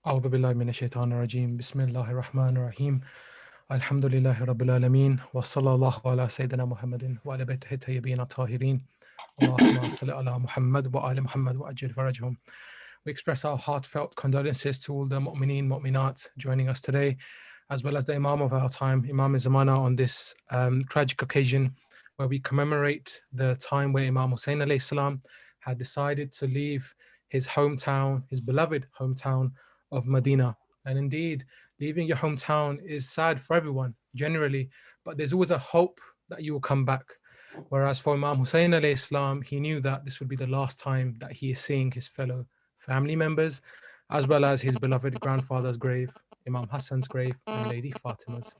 أعوذ بالله من الشيطان الرجيم بسم الله الرحمن الرحيم الحمد لله رب العالمين وصلى الله على سيدنا محمد وعلى بيته الطيبين الطاهرين اللهم صل على محمد وآل محمد وأجل فرجهم. We express our heartfelt condolences to all the mu'mineen, mu'minat joining us today, as well as the Imam of our time, Imam Zamana, on this tragic occasion where we commemorate the time where Imam Hussain alayhi salam had decided to leave his hometown, his beloved hometown of Medina. And indeed, leaving your hometown is sad for everyone generally, but there's always a hope that you will come back. Whereas for Imam Hussain alayhi salam, he knew that this would be the last time that he is seeing his fellow family members, as well as his beloved grandfather's grave, Imam Hassan's grave, and Lady Fatima's.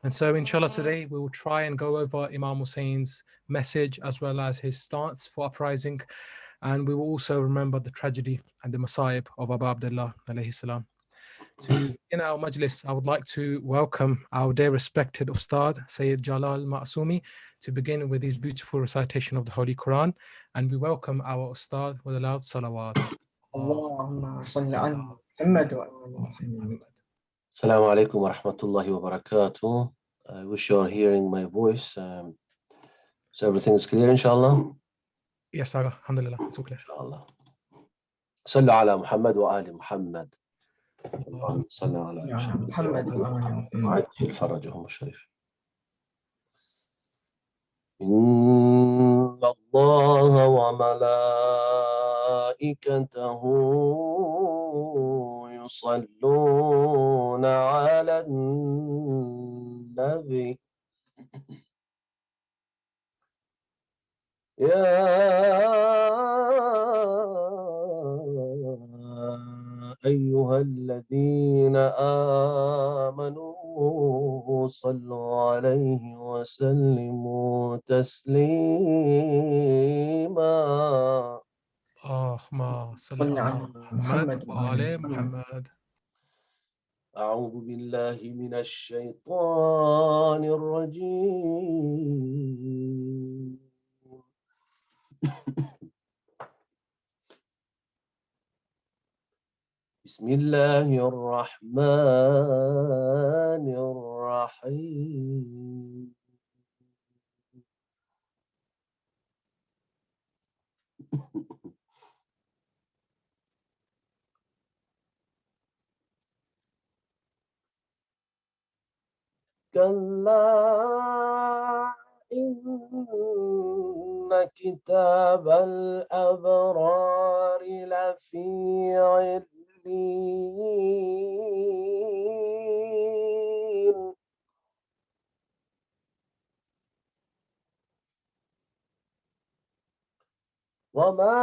And so, inshallah, today we will try and go over Imam Hussein's message as well as his stance for uprising. And we will also remember the tragedy and the masayib of Abu Abdullah alayhi salam. To begin our Majlis, I would like to welcome our dear respected Ustad, Sayyid Jalal Masoomi, to begin with his beautiful recitation of the Holy Quran. And we welcome our Ustad with a loud salawat. اللهم صل على محمد وآل محمد. Assalamu alaikum wa rahmatullahi wa barakatuh. I wish you are hearing my voice. So everything is clear, inshallah? Yes, Aga. Alhamdulillah. It's all clear. Inshallah. صلوا على محمد وآل محمد. اللهم صل على محمد وآل محمد. وعجل فرجهم الشريف. إن الله وملائكته يصلون على النبي يا أيها الذين آمنوا صلوا عليه وسلموا تسليما. اللهم صل على محمد وآل محمد. أعوذ بالله من الشيطان الرجيم. بسم الله الرحمن الرحيم. كلا إن كتاب الأبرار لفي عليين وما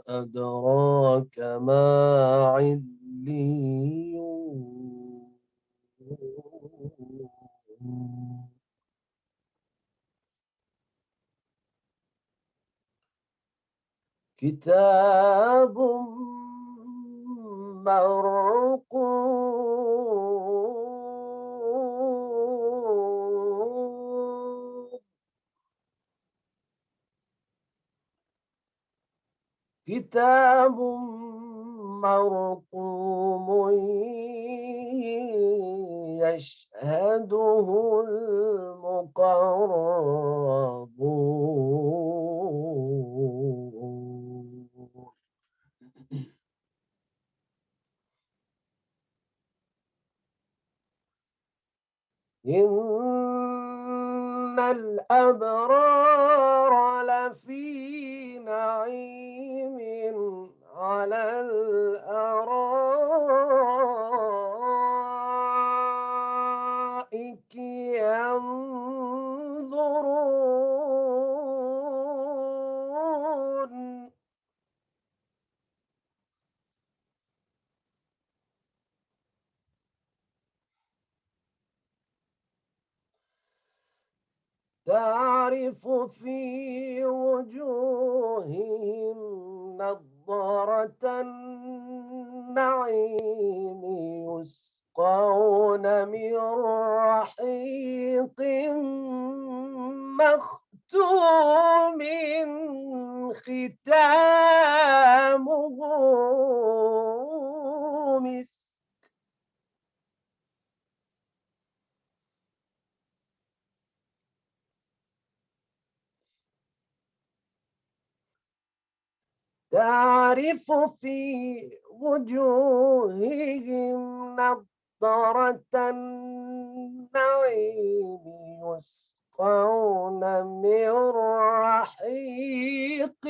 أدراك ما عليون كتاب مرقوم كتاب مرقوم يشهده المقربون إن الأبرار لفي نعيم على الأرائك ينظرون تعرف في وجوههم نضرة النعيم يسقون من رحيق مختوم ختامه تعرف في وجوههم نضرة النعيم يسقون من رحيق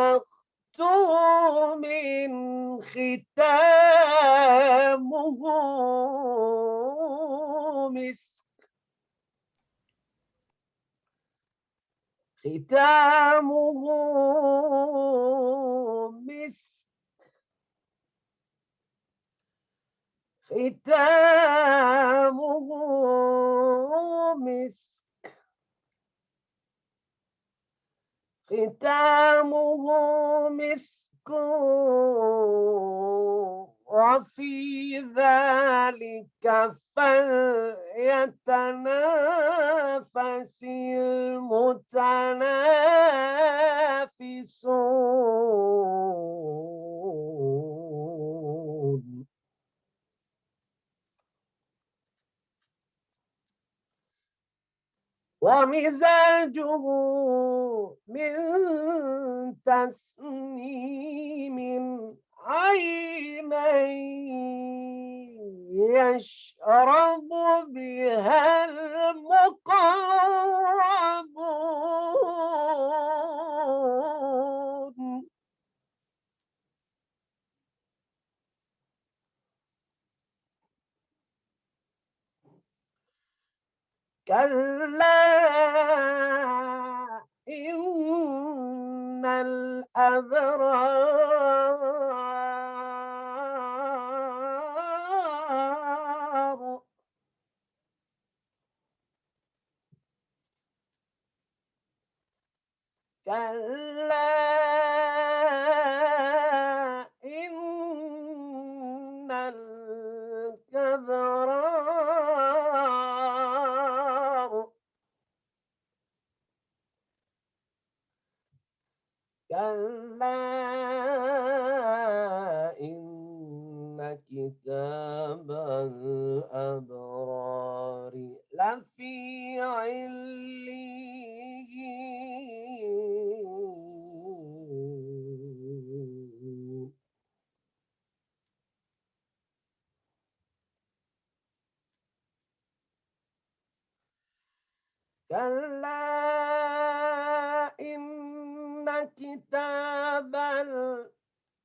مختوم ختامه مسك ختامه مسك ختامه مسك ختامه مسك وفي ذلك فليتنافس المتنافسون ومزاجه من تسنيم عينا يشرب بها المقربون كلا إن الأبرار كلا إن الأبرار كلا إن كتاب الأبرار لفي عليين كلا إن كتاب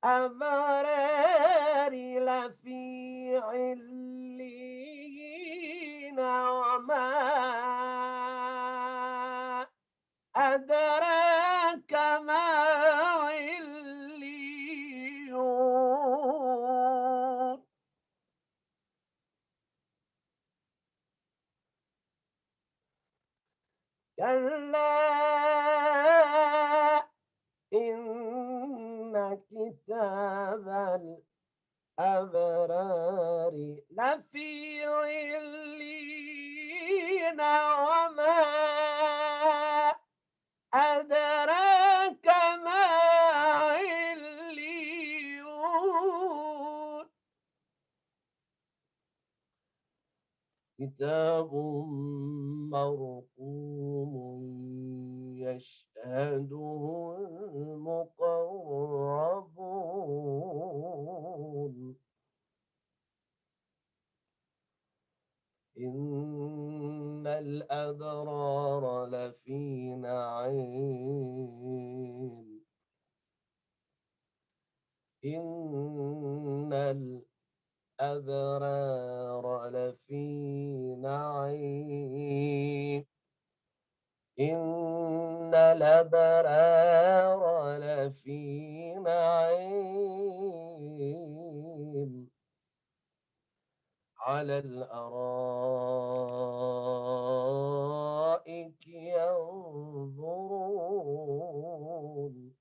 الأبرار لفي عليين وما أدراك ما عليون كلا إن كتاب الأبرار لفي عليين وما أدراك ما عليون كتاب مرقوم يشهده المقربون إن الأبرار لفي نعيم إن الأبرار لفي نعيم إن الأبرار لفي نعيم على الأرائك ينظرون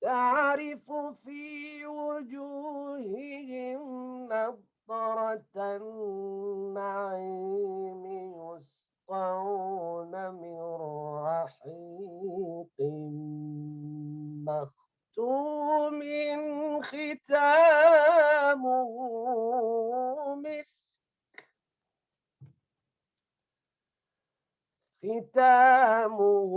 تعرف في وجوههم نضرة النعيم يسقون من رحيق مختوم ختامه مسك ختامه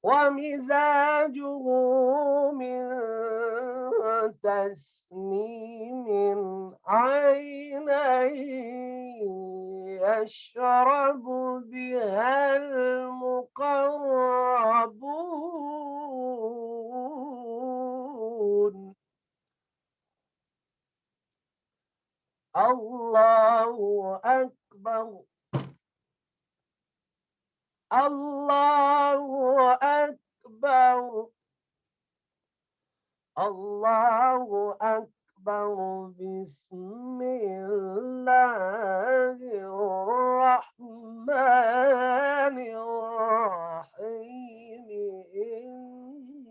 ومزاجه من تسنيم عينا يشرب بها المقربون الله أكبر الله أكبر الله أكبر بسم الله الرحمن الرحيم إنا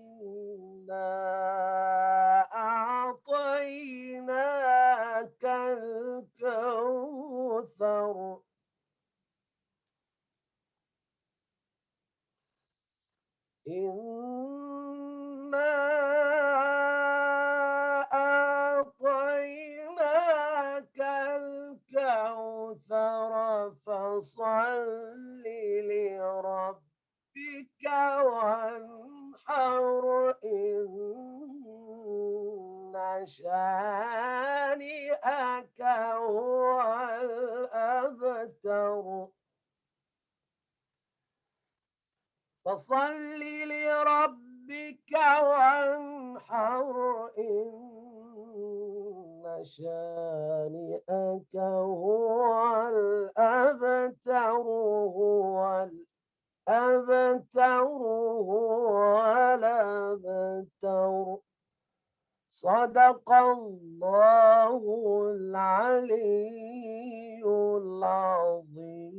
أعطيناك الكوثر إنا أعطيناك الكوثر فصل لربك وانحر إن شانئك هو الأبتر فصل لربك وانحر إن شانئك هو الأبتر صدق الله العلي العظيم.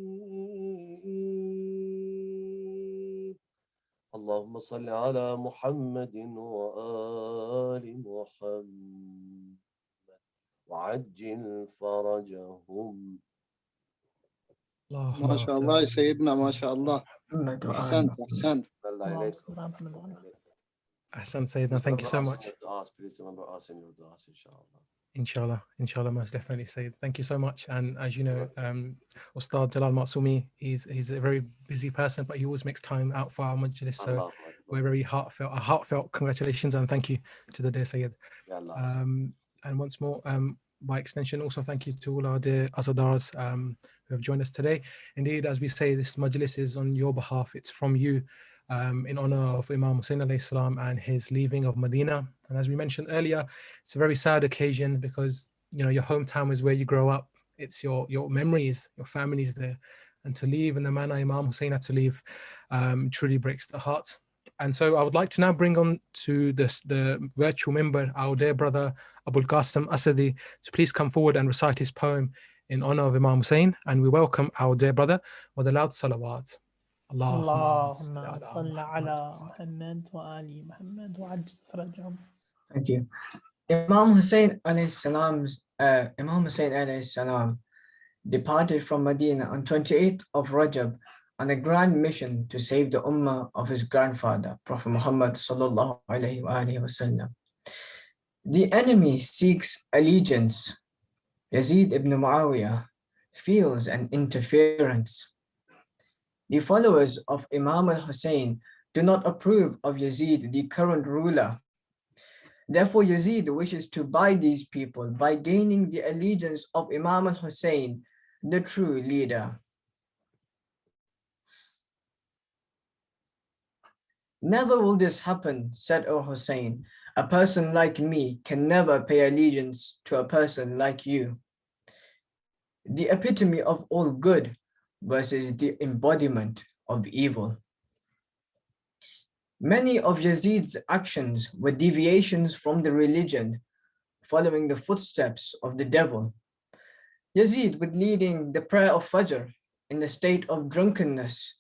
اللهم صل على محمد وآل محمد وعجل فرجهم. ما شاء الله يا سيدنا ما شاء الله. أحسنت أحسنت. Ahsan Sayyidina, thank you so much. Please remember us in your du'as, inshallah. Inshallah, most definitely, Sayyid. Thank you so much. And as you know, Ustad Jalal Masoomi, he's a very busy person, but he always makes time out for our Majlis. So we're very heartfelt congratulations and thank you to the dear Sayyid. And once more, by extension, also thank you to all our dear Azadars who have joined us today. Indeed, as we say, this Majlis is on your behalf. It's from you. In honor of Imam Hussain alayhi salam and his leaving of Medina. And as we mentioned earlier, it's a very sad occasion because, you know, your hometown is where you grow up. It's your memories, your family's there. And to leave in the manner Imam Hussain had to leave truly breaks the heart. And so I would like to now bring on to the virtual member, our dear brother, Abul Qasim Asadi, to please come forward and recite his poem in honor of Imam Hussain. And we welcome our dear brother with a loud salawat. اللهم صل على محمد وآل محمد وعجل فرجهم. Thank you. Imam Hussain alayhi salam departed from Medina on 28th of Rajab on a grand mission to save the ummah of his grandfather, Prophet Muhammad sallallahu alayhi wasallam. The enemy seeks allegiance. Yazid ibn Muawiyah feels an interference. The followers of Imam al-Hussain do not approve of Yazid, the current ruler. Therefore, Yazid wishes to buy these people by gaining the allegiance of Imam al-Hussain, the true leader. Never will this happen, said al-Hussain. A person like me can never pay allegiance to a person like you. The epitome of all good versus the embodiment of evil. Many of Yazid's actions were deviations from the religion, following the footsteps of the devil. Yazid was leading the prayer of Fajr in the state of drunkenness,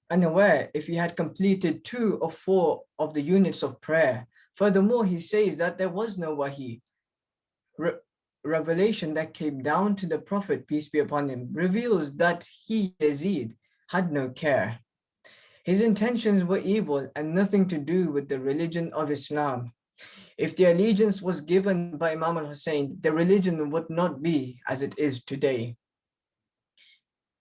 unaware if he had completed 2 or 4 of the units of prayer. Furthermore, he says that there was no wahi. Revelation that came down to the Prophet, peace be upon him, reveals that he, Yazid, had no care. His intentions were evil and nothing to do with the religion of Islam. If the allegiance was given by Imam al-Hussain, the religion would not be as it is today.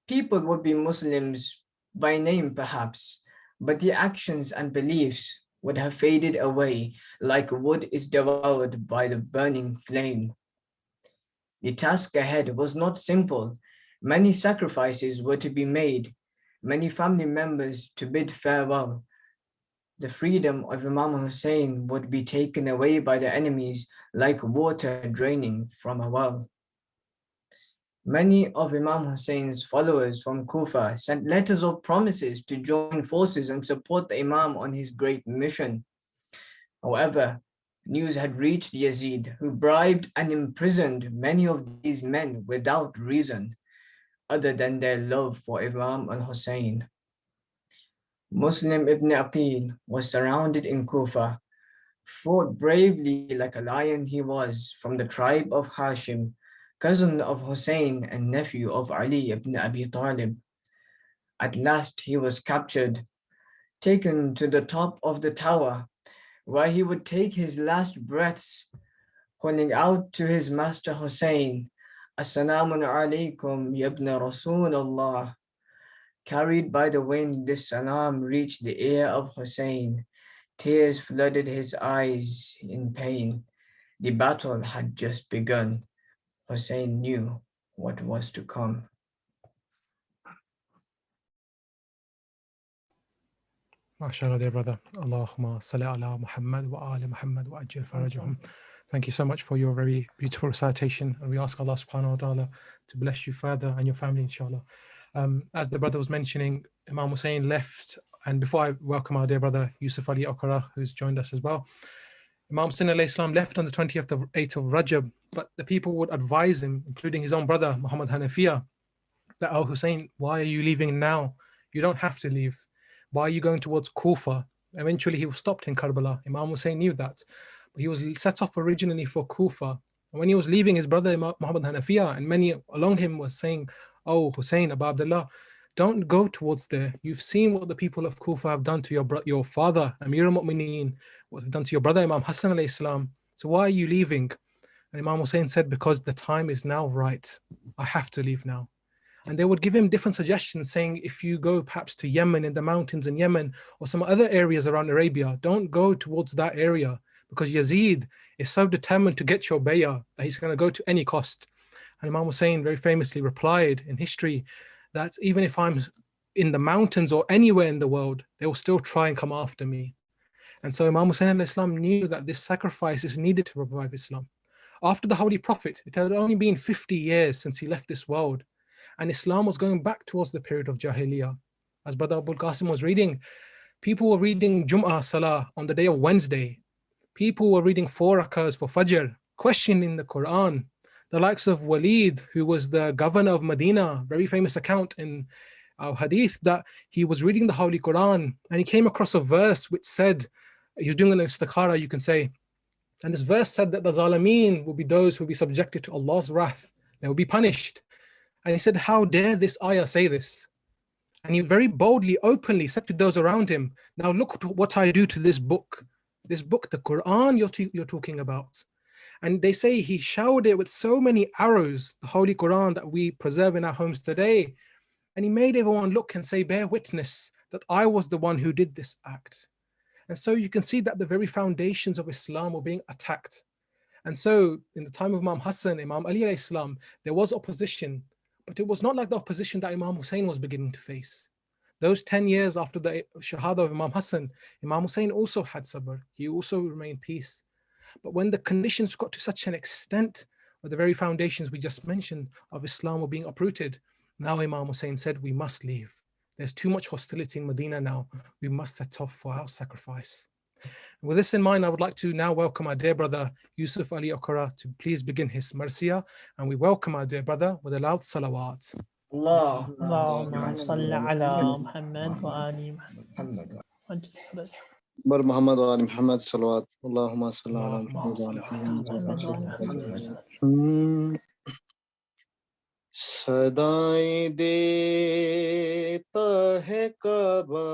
People would be Muslims by name perhaps, but the actions and beliefs would have faded away like wood is devoured by the burning flame. The task ahead was not simple. Many sacrifices were to be made, many family members to bid farewell. The freedom of Imam Hussain would be taken away by the enemies like water draining from a well. Many of Imam Hussein's followers from Kufa sent letters of promises to join forces and support the Imam on his great mission. However, news had reached Yazid, who bribed and imprisoned many of these men without reason, other than their love for Imam al-Hussein. Muslim ibn Aqil was surrounded in Kufa, fought bravely like a lion he was, from the tribe of Hashim, cousin of Hussein and nephew of Ali ibn Abi Talib. At last he was captured, taken to the top of the tower, where he would take his last breaths, calling out to his master Hussein, Assalamu alaikum yabna Rasulullah. Carried by the wind, this salam reached the ear of Hussein. Tears flooded his eyes in pain. The battle had just begun. Hussein knew what was to come. MashaAllah, dear brother. Allahumma salli ala Muhammad wa ali Muhammad wa ajil farajahum. Thank you so much for your very beautiful recitation. And we ask Allah subhanahu wa ta'ala to bless you further and your family, inshallah. As the brother was mentioning, Imam Hussain left. And before I welcome our dear brother Yusuf Ali Okera, who's joined us as well, Imam Hussain alayhi salam left on the 28th of Rajab, but the people would advise him, including his own brother Muhammad Hanafiya, that, oh Hussein, why are you leaving now? You don't have to leave. Why are you going towards Kufa? Eventually he was stopped in Karbala. Imam Hussain knew that. But he was set off originally for Kufa. And when he was leaving, his brother Muhammad Hanafiya and many along him was saying, oh Hussein, Abu Abdullah, don't go towards there. You've seen what the people of Kufa have done to your father, Amir al-Mu'mineen, what they've done to your brother Imam Hassan alayhi salam. So why are you leaving? And Imam Hussain said, because the time is now right. I have to leave now. And they would give him different suggestions saying, if you go perhaps to Yemen, in the mountains in Yemen, or some other areas around Arabia, don't go towards that area, because Yazid is so determined to get your bay'ah that he's going to go to any cost. And Imam Hussain very famously replied in history that even if I'm in the mountains or anywhere in the world, they will still try and come after me. And so Imam Hussain al-Islam knew that this sacrifice is needed to revive Islam. After the Holy Prophet, it had only been 50 years since he left this world, and Islam was going back towards the period of Jahiliyyah. As Brother Abul Qasim was reading, people were reading Jum'ah Salah on the day of Wednesday. People were reading 4 rakahs for Fajr, questioning the Quran. The likes of Walid, who was the governor of Medina, very famous account in our hadith, that he was reading the Holy Quran and he came across a verse which said, he was doing an istikhara, you can say, and this verse said that the Zalameen will be those who will be subjected to Allah's wrath. They will be punished. And he said, how dare this ayah say this? And he very boldly, openly said to those around him, now look what I do to this book, the Quran you're talking about. And they say he showered it with so many arrows, the Holy Quran that we preserve in our homes today. And he made everyone look and say, bear witness that I was the one who did this act. And so you can see that the very foundations of Islam were being attacked. And so in the time of Imam Hassan, Imam Ali alayhi salam, there was opposition, but it was not like the opposition that Imam Hussain was beginning to face. Those 10 years after the Shahada of Imam Hassan, Imam Hussain also had sabr. He also remained peace. But when the conditions got to such an extent where the very foundations we just mentioned of Islam were being uprooted, now Imam Hussain said, we must leave. There's too much hostility in Medina now. We must set off for our sacrifice. And with this in mind, I would like to now welcome our dear brother Yusuf Ali Okera to please begin his Marsiya. And we welcome our dear brother with a loud salawat. اللهم صل على محمد وآل محمد. بر محمد وآل محمد صلوات اللهم صل على اللهم صل محمد. सदाएं देता है काबा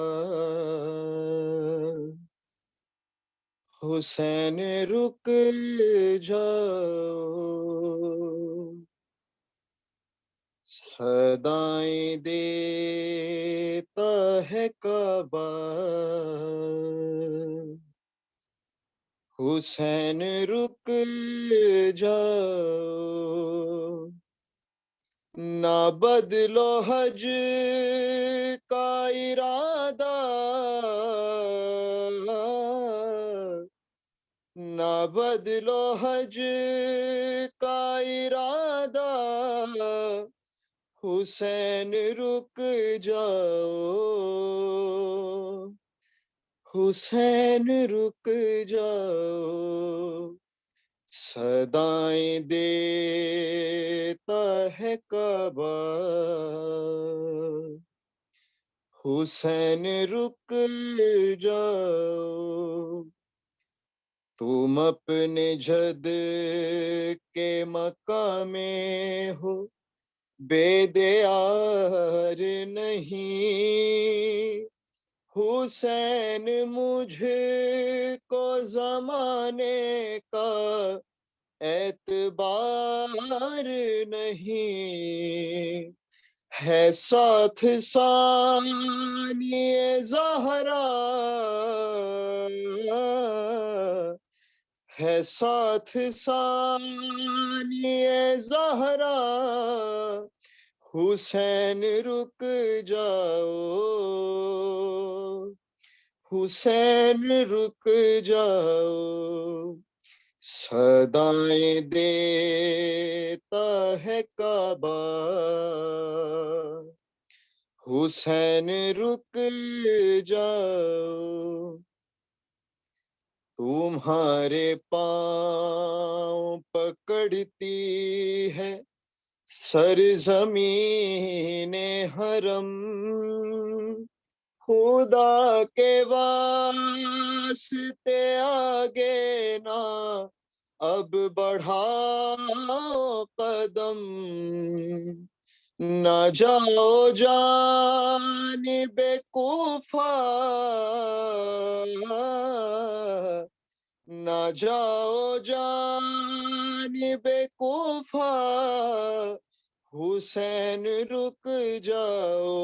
हुसैन रुक जाओ सदाएं देता है काबा, हुसैन रुक जाओ, ना बदलो हज का इरादा, ना बदलो हज का इरादा, हुसैन रुक जाओ, हुसैन रुक जाओ, सदाएं देता है काबा, हुसैन रुक जाओ, तुम अपने जद के मकामे हो, बेदयार नहीं, हुसैन मुझे को जमाने का एतबार नहीं, है साथ सानिए ज़हरा, है साथ सानिए ज़हरा, हुसैन रुक जाओ, हुसैन रुक जाओ, सदाएं देता है काबा, हुसैन रुक जाओ, तुम्हारे पाँव पकड़ती है सरज़मीने हरम, खुदा के वास्ते आगे ना अब बढ़ाओ कदम, ना जाओ जानिबे कूफा, ना जाओ जानिबे कूफा, हुसैन रुक जाओ,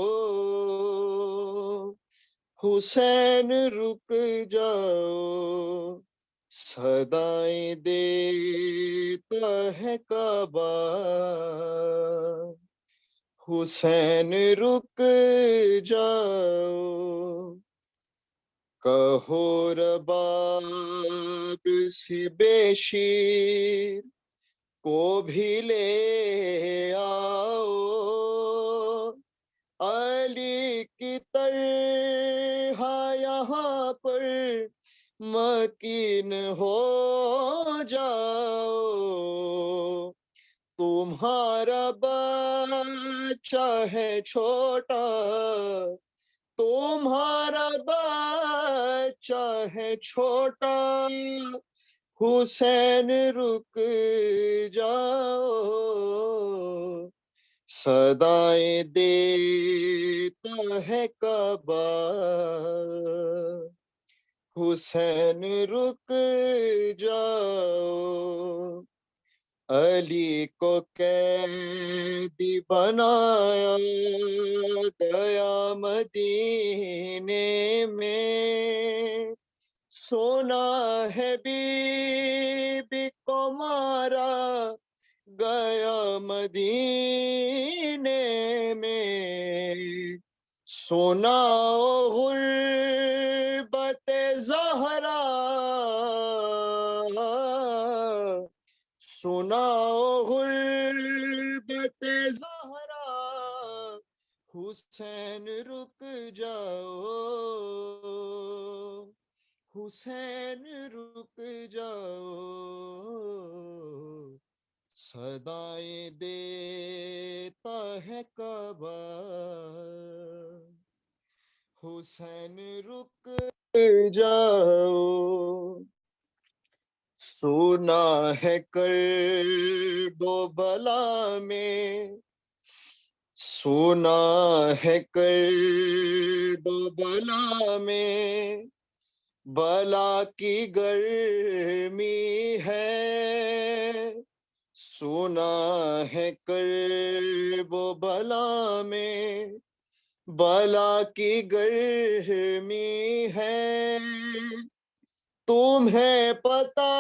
हुसैन रुक जाओ, सदाएं देता है काबा, हुसैन रुक जाओ, कहो रबाब सी बेशीर को भी ले आओ, अली की तरह यहाँ पर मकीन हो जाओ, तुम्हारा बच्चा है छोटा, तुम्हारा बच्चा है छोटा, हुसैन रुक जाओ, सदाएं देता है काबा, हुसैन रुक जाओ, अली को कैदी बनाया गया मदीने में, सोना है बीबी को मारा गया मदीने में, सुनाओ गुर्बत ज़हरा, सुनाओ गुर्बत ज़हरा, हुसैन रुक जाओ, हुसैन रुक जाओ, सदाएं देता है काबा, हुसैन रुक जाओ, सुना है कर्बो बला में, सुना है कर्बो बला में, बला की गर्मी है, सुना है कर्बो बला में बला की गर्मी है, तुम्हें पता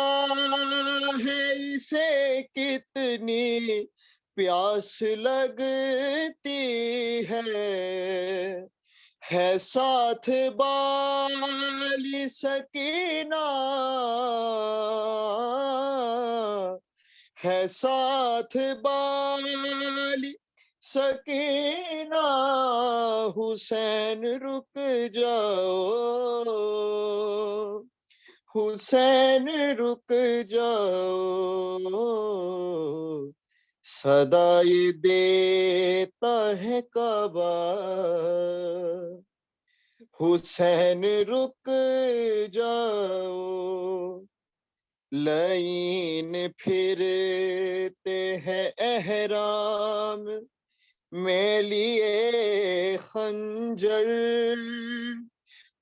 है इसे कितनी प्यास लगती है साथ बाली सकीना, है साथ बाली सकीना, हुसैन रुक जाओ, हुसैन रुक जाओ, सदाई देता है काबा, हुसैन रुक जाओ, लाइन फिरते हैं एहराम में लिए खंजर,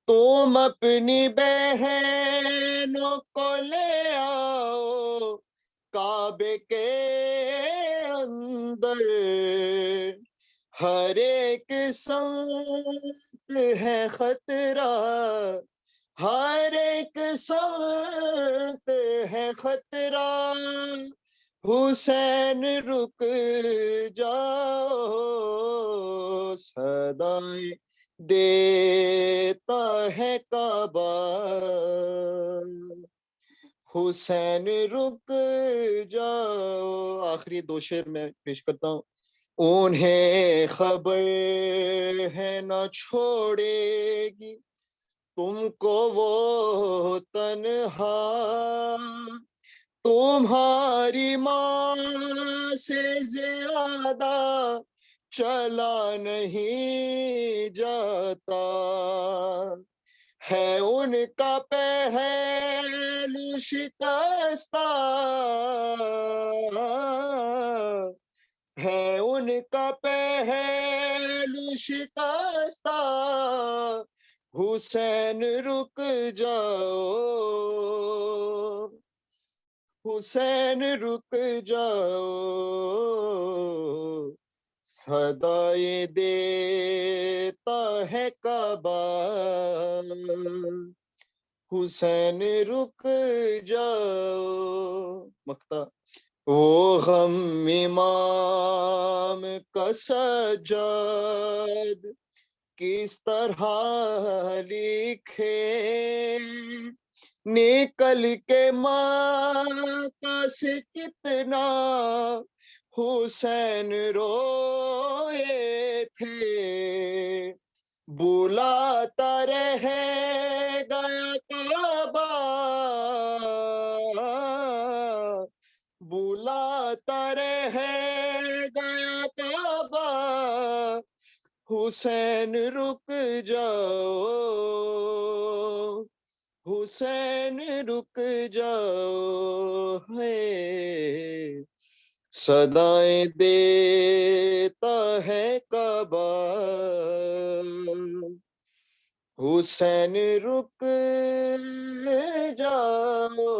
तुम अपनी बहनों को ले आओ काबे के अंदर, हर एक संत है खतरा, हर एक संत है खतरा, हुसैन रुक जाओ, सदाई देता है काबा, हुसैन रुक जाओ। आखिरी दो शेर में पेश करता हूँ। उन्हें खबर है न छोड़ेगी तुमको वो तन्हा, तुम्हारी माँ से ज्यादा चला नहीं जाता, है उनका पहलू शिकस्ता, है उनका पहलू शिकस्ता, हुसैन रुक जाओ, हुसैन रुक जाओ, सदाई देता है काबा, हुसैन रुक जाओ। मक्ता वो गम इमाम का सज्जाद किस तरह लिखे, निकल के मक्का से कितना हुसैन रोए थे, बुलाता रह गया काबा, बुलाता रह गया काबा, हुसैन रुक जाओ, हुसैन रुक जाओ, है सदाएं देता है काबा, हुसैन रुक जाओ।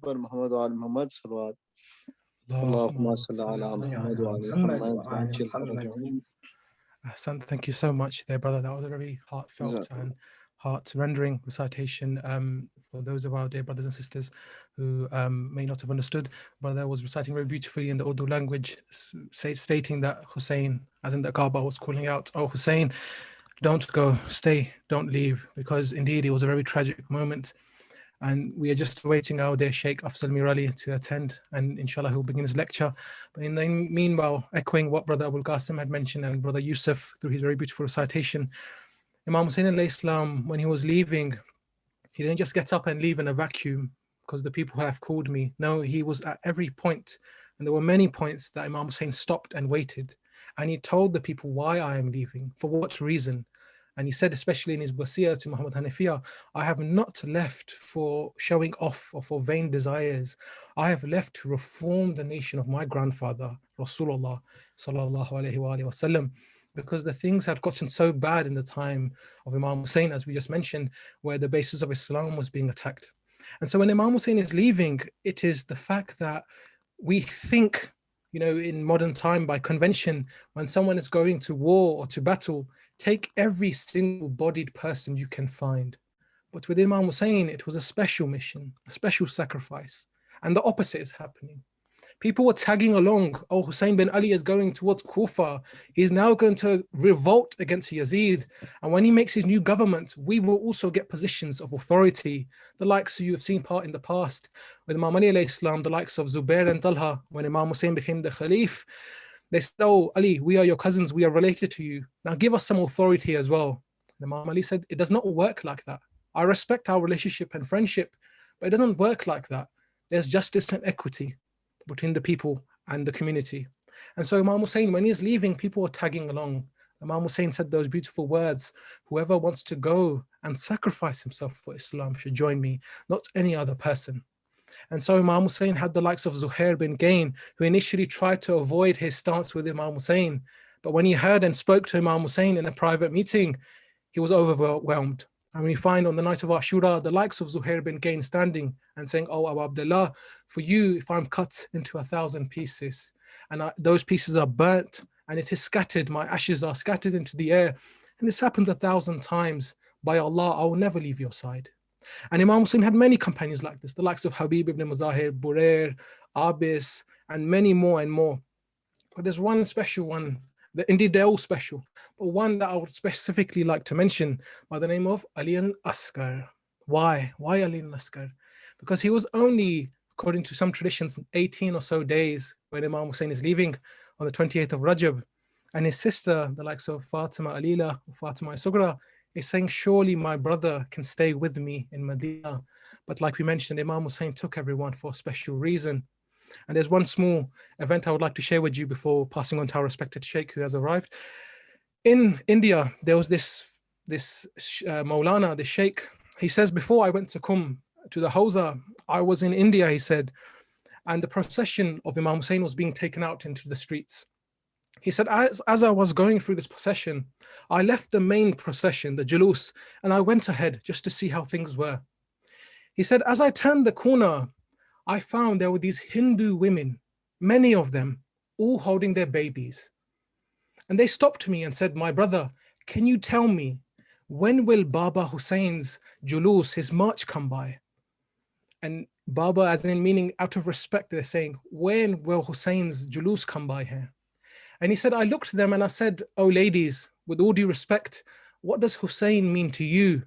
पर मोहम्मद और मोहम्मद सल्लल्लाहु Ahsan, thank you so much there, brother. That was a very heartfelt and heart-rendering recitation. For those of our dear brothers and sisters who may not have understood, brother was reciting very beautifully in the Urdu language, stating that Hussein, as in the Kaaba, was calling out, "Oh Hussein, don't go, stay, don't leave," because indeed it was a very tragic moment. And we are just awaiting our dear Sheikh Afzal Merali to attend, and inshallah he'll begin his lecture. But in the meanwhile, echoing what brother Abul Qasim had mentioned and brother Yusuf through his very beautiful recitation, Imam Hussain alayhi salam, when he was leaving, he didn't just get up and leave in a vacuum because the people have called me. No, he was at every point, and there were many points that Imam Hussain stopped and waited, and he told the people why I am leaving, for what reason. And he said, especially in his Wasiyah to Muhammad Hanafiya, I have not left for showing off or for vain desires. I have left to reform the nation of my grandfather, Rasulullah sallallahu alaihi wasallam, because the things had gotten so bad in the time of Imam Hussain, as we just mentioned, where the basis of Islam was being attacked. And so when Imam Hussain is leaving, it is the fact that we think, you know, in modern time by convention, when someone is going to war or to battle, take every single bodied person you can find. But with Imam Hussain, it was a special mission, a special sacrifice. And the opposite is happening. People were tagging along. Oh, Hussein bin Ali is going towards Kufa. He's now going to revolt against Yazid. And when he makes his new government, we will also get positions of authority. The likes you have seen part in the past with Imam Ali alayhi salam, the likes of Zubair and Talha, when Imam Hussein became the Khalif, they said, oh, Ali, we are your cousins. We are related to you. Now give us some authority as well. And Imam Ali said, it does not work like that. I respect our relationship and friendship, but it doesn't work like that. There's justice and equity between the people and the community. And so Imam Hussain, when he's leaving, people are tagging along. Imam Hussain said those beautiful words, whoever wants to go and sacrifice himself for Islam should join me, not any other person. And so Imam Hussain had the likes of Zuhair bin Gain, who initially tried to avoid his stance with Imam Hussain. But when he heard and spoke to Imam Hussain in a private meeting, he was overwhelmed. And we find on the night of Ashura, the likes of Zuhair bin Gain standing and saying, oh, Abu Abdullah, for you, if I'm cut into 1,000 pieces, and those pieces are burnt, and it is scattered, my ashes are scattered into the air, and this happens 1,000 times, by Allah, I will never leave your side. And Imam Hussain had many companions like this, the likes of Habib ibn Muzahir, Burair, Abis, and many more and more. But there's one special one, indeed they're all special, but one that I would specifically like to mention by the name of Ali al-Asghar. Why Ali al-Asghar? Because he was only, according to some traditions, 18 or so days when Imam Hussain is leaving on the 28th of Rajab. And his sister, the likes of Fatima Alila, or Fatima Sugra, is saying, surely my brother can stay with me in Medina. But like we mentioned, Imam Hussain took everyone for a special reason. And there's one small event I would like to share with you before passing on to our respected Sheikh who has arrived. In India, there was this Maulana, the Sheikh. He says, before I went to come to the Hawza, I was in India, he said, and the procession of Imam Hussain was being taken out into the streets. He said, as I was going through this procession, I left the main procession, the Julus, and I went ahead just to see how things were. He said, as I turned the corner, I found there were these Hindu women, many of them, all holding their babies. And they stopped me and said, my brother, can you tell me, when will Baba Hussein's Julus, his march, come by? And Baba, as in meaning out of respect, they're saying, when will Hussein's Julus come by here? And he said, I looked at them and I said, oh ladies, with all due respect, what does Hussein mean to you?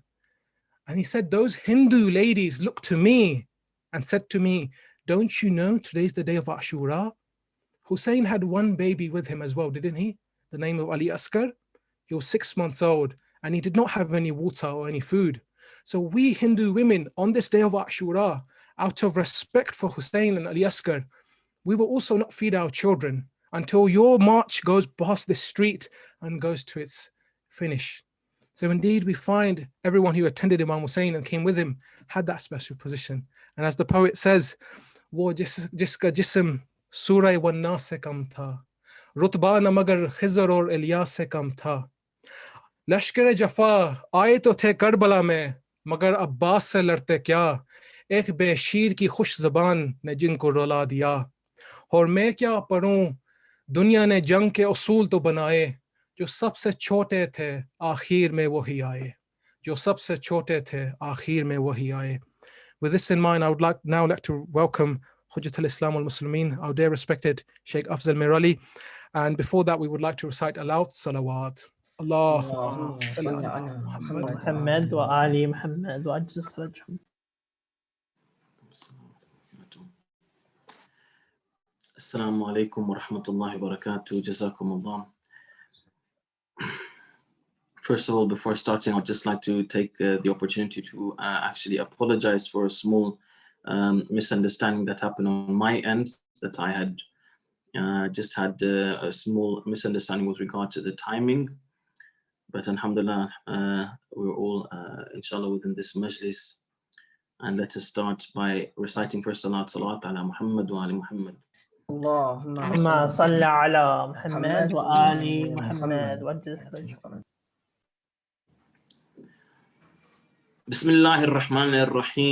And he said, those Hindu ladies looked to me and said to me, don't you know today's the day of Ashura? Hussein had one baby with him as well, didn't he? The name of Ali Asghar. He was 6 months old and he did not have any water or any food. So we Hindu women on this day of Ashura, out of respect for Hussein and Ali Asghar, we will also not feed our children until your march goes past this street and goes to its finish. So indeed we find everyone who attended Imam Hussain and came with him had that special position. And as the poet says, wo jiska jism surah wan nas se kam tha, rutba na magar Khizr aur Ilyas se kam tha. Lashkar Jafa aaye to the Karbala mein, magar Abbas se larte kya, ek beshir ki khush zaban ne jinko rola diya. Aur main kya padhun, दुनिया ने जंग के उसूल तो बनाए, जो सबसे छोटे थे आखिर में वही आए, जो सबसे छोटे थे आखिर में वही आए. With this in mind, I would now like to welcome Hujjat al-Islam al-Muslimin, our dear respected Sheikh Afzal Merali. And before that, we would like to recite aloud salawat. Allahumma salli ala Muhammad wa Ali Muhammad wa ajil salajhum. Assalamu alaikum wa rahmatullahi wa barakatuh. Jazakumullah. First of all, before starting, I'd just like to take the opportunity to actually apologize for a small misunderstanding that happened on my end, that I had just had a small misunderstanding with regard to the timing. But alhamdulillah, we're all inshallah within this majlis. And let us start by reciting first salawat ala Muhammad wa ali Muhammad. Allahumma salli ala Muhammad wa ali Muhammad wa ajil salajhum. بسم الله الرحمن الرحيم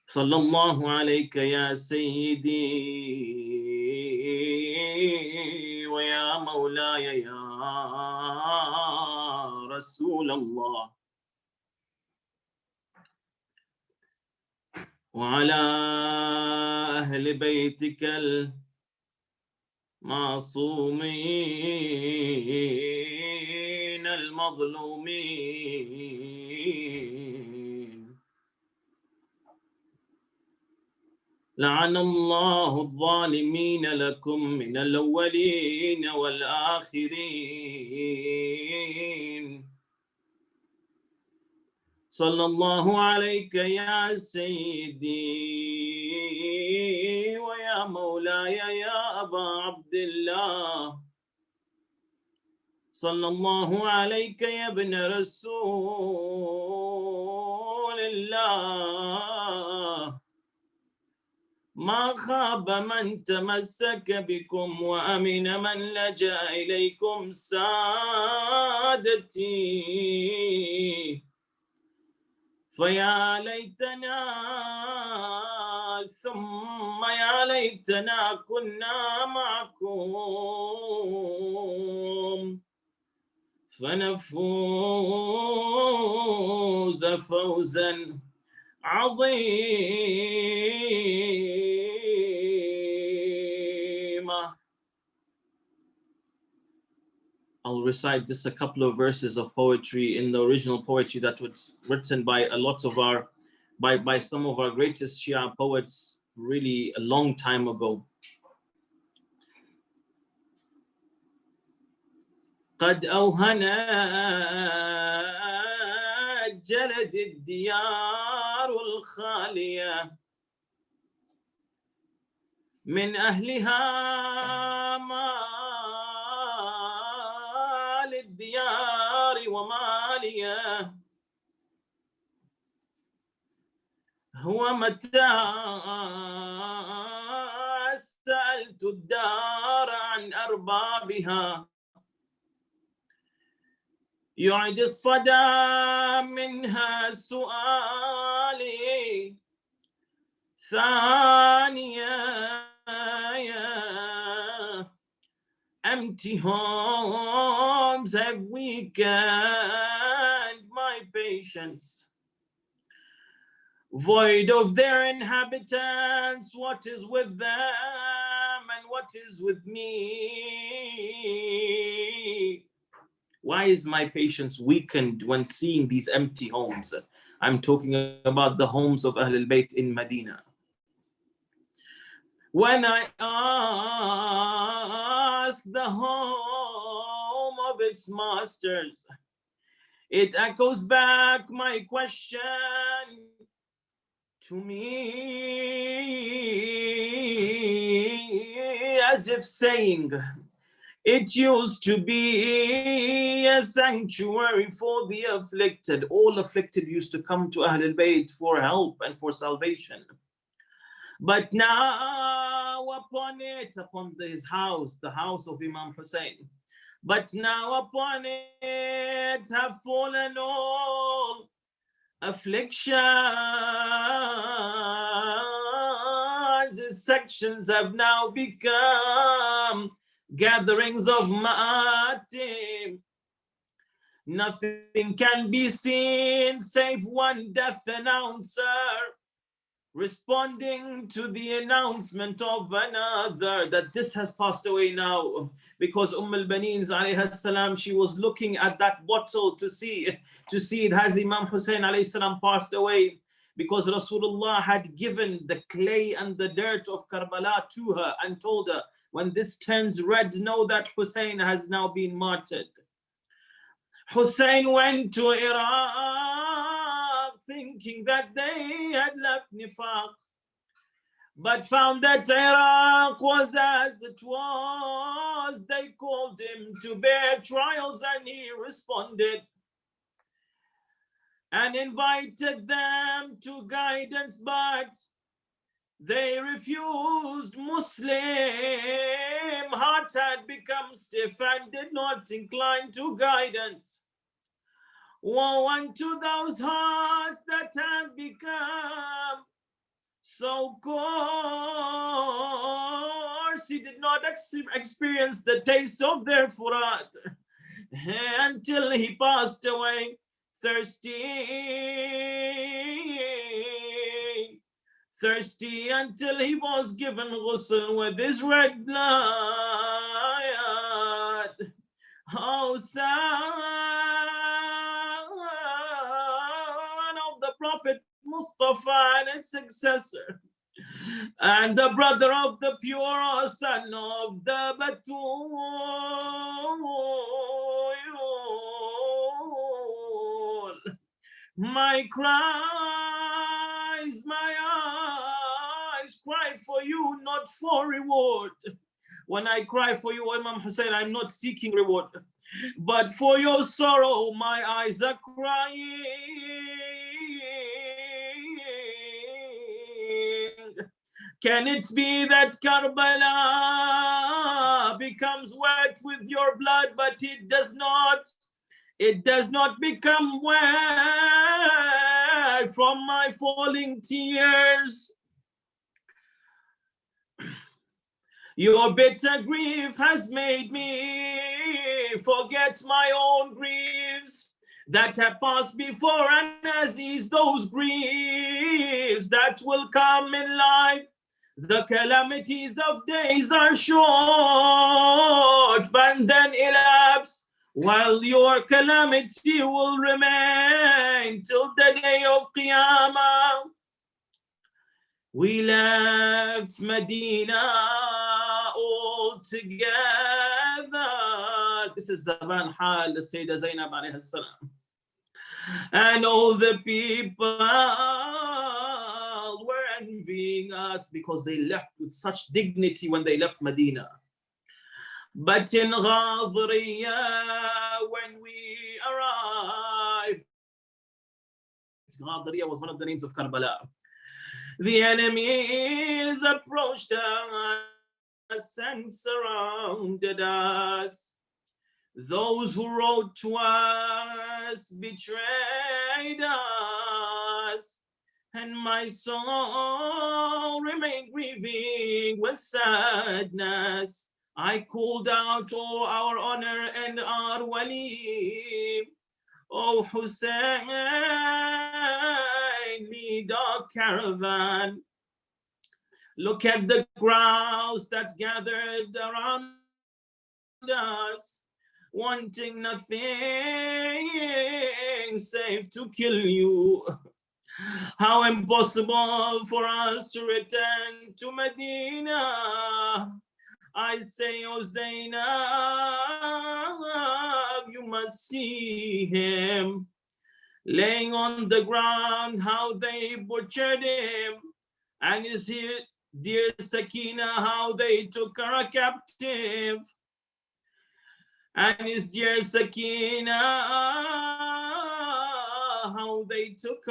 صلى الله عليك يا سيدي ويا مولاي يا رسول الله وعلى أهل بيتك المعصومين المظلومين لعن الله الظالمين لكم من الأولين والآخرين صلى الله عليك يا سيدي ويا مولاي يا أبا عبد الله صلى الله عليك يا ابن رسول الله ما خاب من تمسك بكم وأمن من لجأ إليكم سادتي فيا ليتنا ثم يا ليتنا كنا معكم فنفوز فوزا عظيما. I'll recite just a couple of verses of poetry in the original poetry that was written by a lot of our, by some of our greatest Shia poets really a long time ago. قد أوهنت جلد الديار الخالية من أهلها ما للديار ومالية هو متى سألت الدار عن أربابها يعد الصدى منها سؤالي ثانية empty homes have weakened my patience. Void of their inhabitants, what is with them and what is with me? Why is my patience weakened when seeing these empty homes? I'm talking about the homes of Ahl al-Bayt in Medina. When I ask the home of its masters, it echoes back my question to me as if saying, it used to be a sanctuary for the afflicted. All afflicted used to come to Ahl al-Bayt for help and for salvation. But now upon his house, the house of Imam Hussain, but now upon it have fallen all afflictions. His sections have now become gatherings of Ma'atim. Nothing can be seen save one death announcer responding to the announcement of another that this has passed away now, because al-Baneen's alayhi salam, she was looking at that bottle to see it has Imam Hussain alayhi salam passed away, because Rasulullah had given the clay and the dirt of Karbala to her and told her, when this turns red, know that Hussain has now been martyred. Hussain went to Iraq thinking that they had left Nifaq, but found that Iraq was as it was. They called him to bear trials and he responded and invited them to guidance, but They refused. Muslim hearts had become stiff and did not incline to guidance. Woe unto those hearts that had become so coarse, he did not experience the taste of their furat until he passed away thirsty until he was given ghusl with his red blood. Oh, son of the Prophet Mustafa and his successor, and the brother of the pure son of the Batul, my cries, my eyes cry for you, not for reward. When I cry for you, Imam Hussain, I'm not seeking reward, but for your sorrow, my eyes are crying. Can it be that Karbala becomes wet with your blood, but it does not? It does not become wet from my falling tears. Your bitter grief has made me forget my own griefs that have passed before, and as is those griefs that will come in life. The calamities of days are short, but then elapse, while your calamity will remain till the day of Qiyamah. We left Medina all together. This is Zaman Hal, the Sayyidah Zainab alayhi salam. And all the people were envying us because they left with such dignity when they left Medina. But in Ghadriya, when we arrived, Ghadriya was one of the names of Karbala. The enemies approached us and surrounded us. Those who wrote to us betrayed us, and my soul remained grieving with sadness. I called out, "Oh, our honor and our wali, oh Hussein, lead our caravan. Look at the crowds that gathered around us, wanting nothing save to kill you. How impossible for us to return to Medina. I say, oh Zainab, you must see him laying on the ground, how they butchered him, and his dear Sakina, how they took her captive, and his dear Sakina, how they took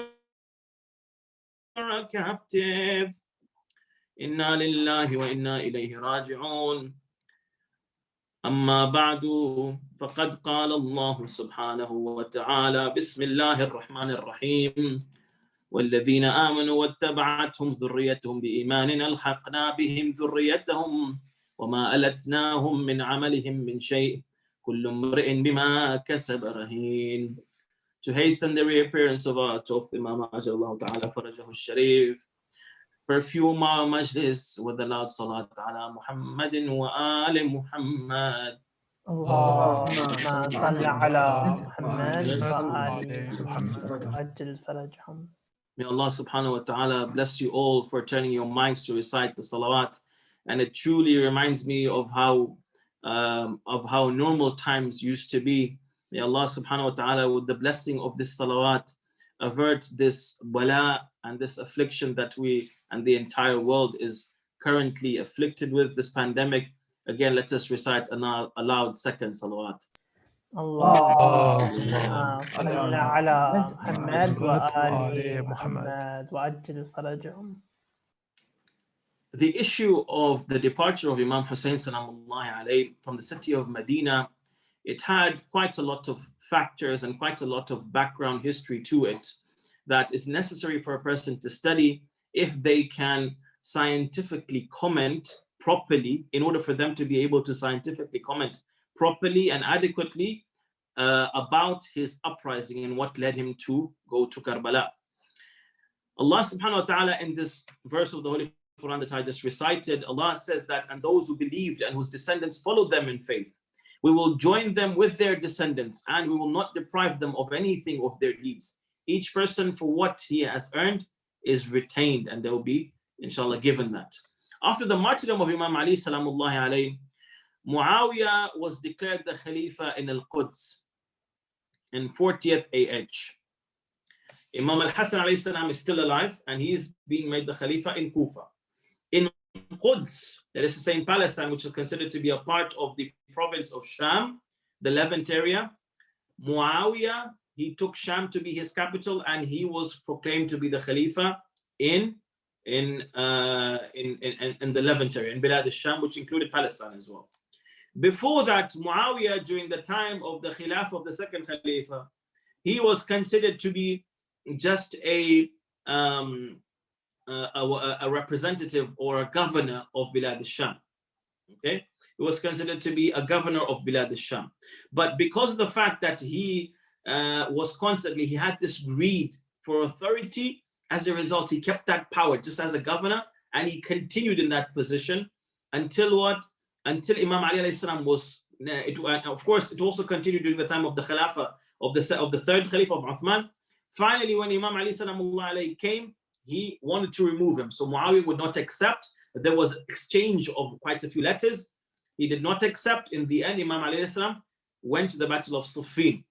her captive. Inna lillahi wa inna ilayhi raji'un. أما بعد فقد قال الله سبحانه وتعالى بسم الله الرحمن الرحيم والذين آمنوا واتبعتهم ذريتهم بإيمان ألحقنا بهم ذريتهم وما ألتناهم من عملهم من شيء كل امرئ بما كسب رهين. To hasten the reappearance of our 12th Imam Jalal Ta'ala Farajahu Sharif, perfume our majlis with the loud salat ala Muhammadin wa ali Muhammad. Allahumma salli ala Muhammad wa ali Muhammad. Ajil farajhum. May Allah subhanahu wa ta'ala bless you all for turning your minds to recite the salawat. And it truly reminds me of how normal times used to be. May Allah subhanahu wa ta'ala, with the blessing of this salawat, avert this bala and this affliction that we and the entire world is currently afflicted with, this pandemic. Again, let us recite a loud second salawat. Allahumma salli ala Muhammad wa ali Muhammad wa ajil farajhum. the issue of the departure of Imam Hussain salamullahi alayhi from the city of Medina, it had quite a lot of factors and quite a lot of background history to it that is necessary for a person to study if they can scientifically comment properly, in order for them to be able to scientifically comment properly and adequately about his uprising and what led him to go to Karbala. Allah subhanahu wa ta'ala, in this verse of the Holy Quran that I just recited, Allah says that, and those who believed and whose descendants followed them in faith, we will join them with their descendants, and we will not deprive them of anything of their deeds. Each person for what he has earned is retained, and they will be, inshallah, given that. After the martyrdom of Imam Ali salamullahi alayhi, Muawiyah was declared the Khalifa in Al-Quds in 40th AH. Imam Al-Hassan alayhi salam is still alive, and he is being made the Khalifa in Kufa. In Quds, that is to say in Palestine, which is considered to be a part of the province of Sham, the Levant area, Muawiyah, he took Sham to be his capital, and he was proclaimed to be the Khalifa in the Levant area, in Bilad al-Sham, which included Palestine as well. Before that, Muawiyah, during the time of the Khilaf of the second Khalifa, he was considered to be just a representative or a governor of Bilad al-Sham. Okay, he was considered to be a governor of Bilad al-Sham. But because of the fact that he he had this greed for authority, as a result, he kept that power just as a governor, and he continued in that position until what? Until Imam Ali alayhi salam was, of course, it also continued during the time of the Khilafah of the third Khalifa of Uthman. Finally, when Imam Ali salamullah alayhi came, he wanted to remove him. So Muawiyah would not accept. There was exchange of quite a few letters. He did not accept. In the end, Imam Ali alayhi salam went to the Battle of Siffin.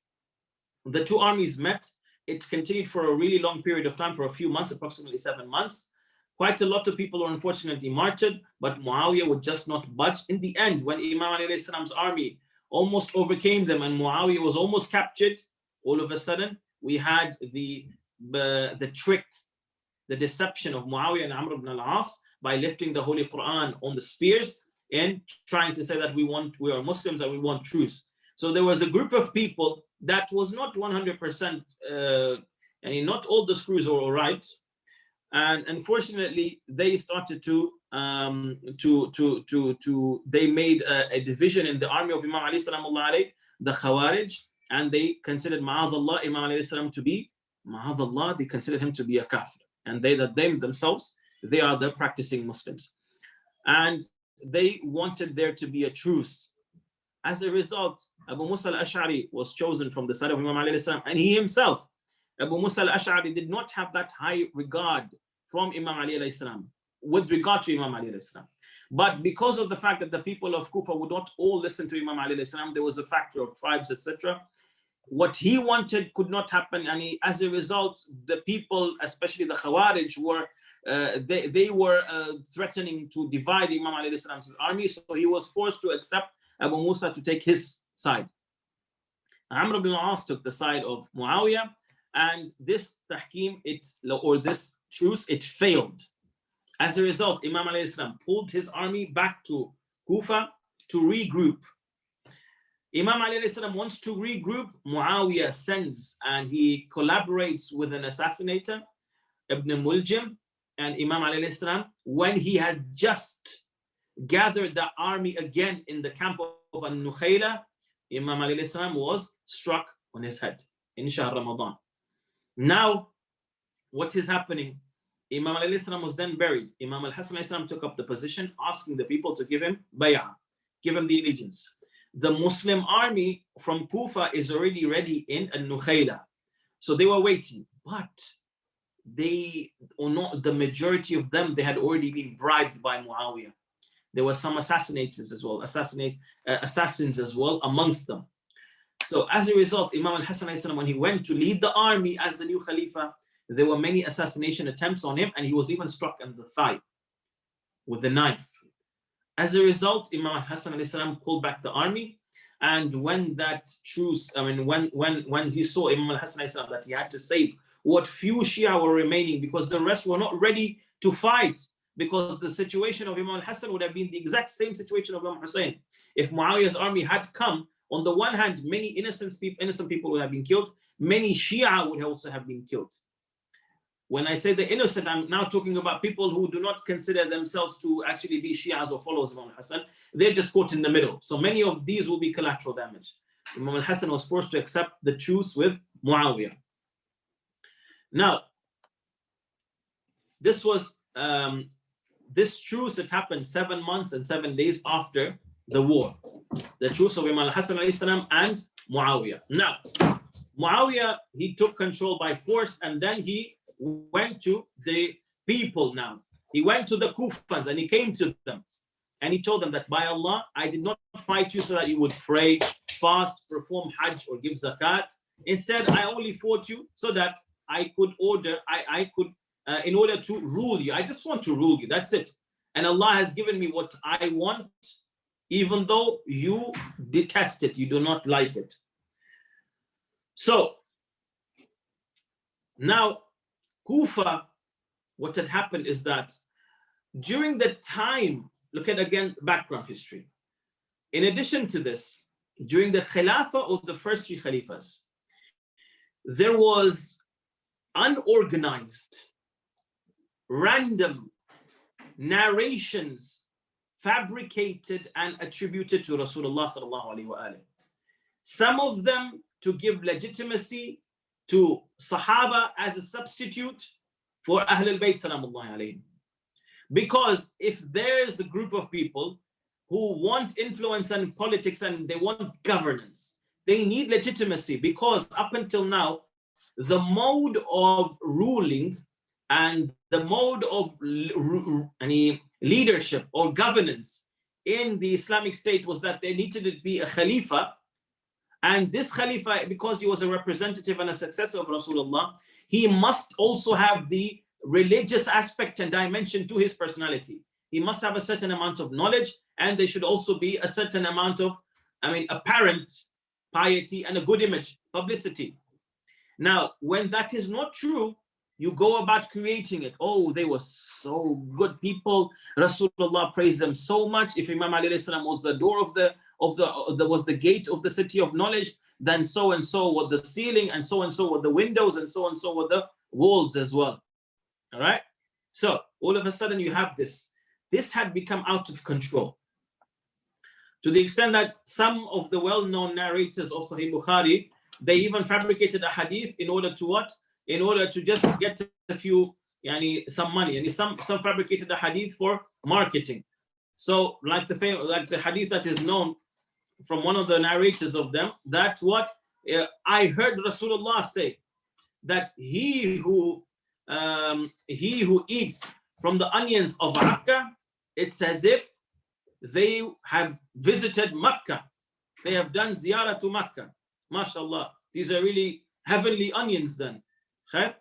The two armies met. It continued for a really long period of time, for a few months, approximately 7 months. Quite a lot of people were unfortunately martyred, but Muawiyah would just not budge. In the end, when Imam Ali alayhi salam's army almost overcame them and Muawiyah was almost captured, all of a sudden, we had the trick, the deception of Muawiyah and Amr ibn al-As by lifting the Holy Quran on the spears and trying to say that we are Muslims and we want truce. So there was a group of people that was not 100%, and not all the screws were all right. And unfortunately, they started they made a division in the army of Imam Ali salamullah alayhi, the Khawarij, and they considered ma'adallah Imam Ali salam to be, ma'adallah, they considered him to be a kafir. And they themselves, they are the practicing Muslims. And they wanted there to be a truce. As a result, Abu Musa al-Ash'ari was chosen from the side of Imam Ali alayhi salam, and he himself, Abu Musa al-Ash'ari, did not have that high regard from Imam Ali alayhi salam with regard to Imam Ali alayhi salam. But because of the fact that the people of Kufa would not all listen to Imam Ali alayhi salam, there was a factor of tribes, etc. What he wanted could not happen, and as a result, the people, especially the Khawarij, were they were threatening to divide Imam Ali alayhi salam's army. So he was forced to accept Abu Musa to take his side. Amr ibn al-As took the side of Muawiyah, and this tahkim, this truce, it failed. As a result, Imam alayhi salam pulled his army back to Kufa to regroup. Imam Ali alayhi salam wants to regroup. Muawiyah sends and he collaborates with an assassinator, Ibn Muljim, and Imam Ali alayhi salam, when he had just gathered the army again in the camp of Al-Nukhayla, Imam Ali alayhi salam was struck on his head in Shahr Ramadan. Now, what is happening? Imam Ali alayhi salam was then buried. Imam Al-Hassan alayhi salam took up the position, asking the people to give him bay'ah, give him the allegiance. The Muslim army from Kufa is already ready in Al-Nukhayla. So they were waiting, but the majority of them, they had already been bribed by Muawiyah. There were some assassins as well amongst them. So as a result, Imam Al-Hassan, when he went to lead the army as the new Khalifa, there were many assassination attempts on him, and he was even struck in the thigh with the knife. As a result, Imam Al-Hassan pulled back the army, and when that truce, when he saw Imam Al-Hassan that he had to save what few Shia were remaining, because the rest were not ready to fight, because the situation of Imam al-Hassan would have been the exact same situation of Imam Hussain. If Muawiyah's army had come, on the one hand, many innocent people would have been killed, many Shia would also have been killed. When I say the innocent, I'm now talking about people who do not consider themselves to actually be Shias or followers of Imam al-Hassan. They're just caught in the middle. So many of these will be collateral damage. Imam al-Hassan was forced to accept the truce with Muawiyah. Now, this was this truce that happened 7 months and 7 days after the war. The truce of Imam al-Hassan and Muawiyah. Now, Muawiyah, he took control by force, and then he went to the people now. He went to the Kufans and he came to them. And he told them that, by Allah, I did not fight you so that you would pray, fast, perform Hajj, or give zakat. Instead, I only fought you so that I could in order to rule you. I just want to rule you, that's it. And Allah has given me what I want, even though you detest it, you do not like it. So, now, Kufa, what had happened is that during the time, look at again background history. In addition to this, during the Khilafah of the first three Khalifas, there was unorganized, random narrations fabricated and attributed to Rasulullah sallallahu alaihi wasallam. Some of them to give legitimacy to Sahaba as a substitute for Ahlul Bayt salamullahi alayhim. Because if there is a group of people who want influence and politics and they want governance, they need legitimacy, because up until now, the mode of ruling and the mode of leadership or governance in the Islamic State was that there needed to be a Khalifa. And this Khalifa, because he was a representative and a successor of Rasulullah, he must also have the religious aspect and dimension to his personality. He must have a certain amount of knowledge, and there should also be a certain amount of, apparent piety and a good image, publicity. Now, when that is not true, you go about creating it. Oh, they were so good people. Rasulullah praised them so much. If Imam alayhi salam was the door was the gate of the city of knowledge, then so and so were the ceiling, and so were the windows, and so were the walls as well. All right. So all of a sudden you have this. This had become out of control, to the extent that some of the well-known narrators of Sahih Bukhari, they even fabricated a hadith in order to what? In order to just get a few, some money. And some fabricated a hadith for marketing. So like the hadith that is known from one of the narrators of them, that what I heard Rasulullah say, that he who eats from the onions of Makkah, it's as if they have visited Makkah. They have done ziyarah to Makkah. MashaAllah. These are really heavenly onions then. Okay?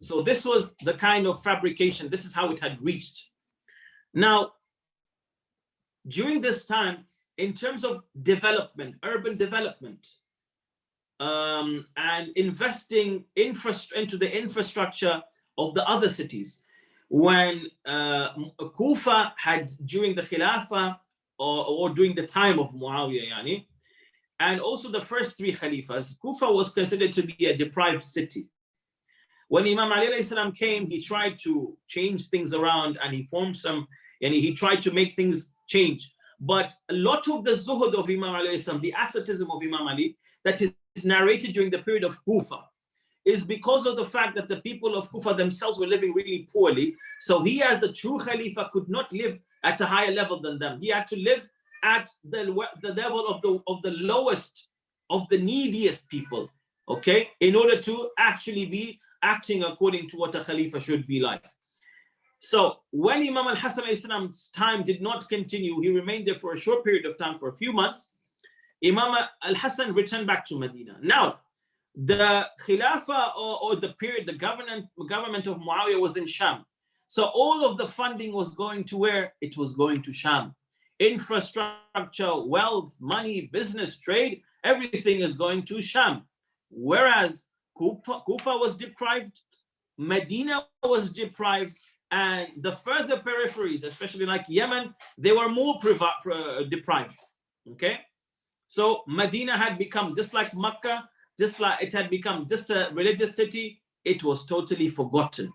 So this was the kind of fabrication. This is how it had reached. Now, during this time, in terms of development, urban development, and investing into the infrastructure of the other cities, when Kufa had, during the Khilafah or during the time of Muawiyah, and also the first three Khalifas, Kufa was considered to be a deprived city. When Imam Ali alayhi salam came, he tried to change things around, and he formed he tried to make things change. But a lot of the zuhud of Imam Ali alayhi salam, the asceticism of Imam Ali, that is narrated during the period of Kufa, is because of the fact that the people of Kufa themselves were living really poorly. So he, as the true Khalifa, could not live at a higher level than them. He had to live at the level of the lowest, of the neediest people, okay, in order to actually be acting according to what a Khalifa should be like. So when Imam al-Hassan al-Islam's time did not continue, he remained there for a short period of time, for a few months. Imam al-Hassan returned back to Medina. Now, the Khilafah or the period, the government of Muawiyah was in Sham. So all of the funding was going to where? It was going to Sham. Infrastructure, wealth, money, business, trade, everything is going to Sham. Whereas Kufa was deprived, Medina was deprived, And the further peripheries, especially like Yemen, they were more deprived. Okay, so Medina had become just like Mecca, just like it had become just a religious city. It was totally forgotten.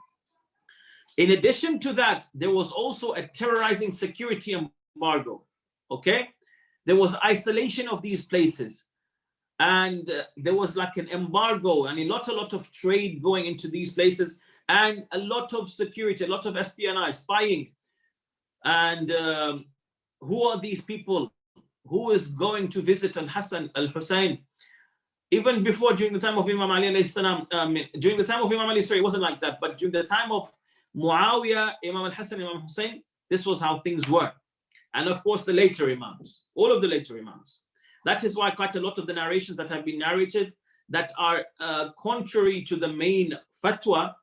In addition to that, there was also a terrorizing security embargo. Okay, there was isolation of these places, and there was like an embargo and a lot of trade going into these places, and a lot of security, a lot of espionage, spying. And who are these people? Who is going to visit Al-Hassan, Al-Hussein? Even before, during the time of Imam Ali alayhi salam, during the time of Imam Ali, sorry, it wasn't like that, but during the time of Muawiyah, Imam Al-Hassan, Imam Hussein, this was how things were. And of course, the later Imams, all of the later Imams. That is why quite a lot of the narrations that have been narrated that are contrary to the main fatwa,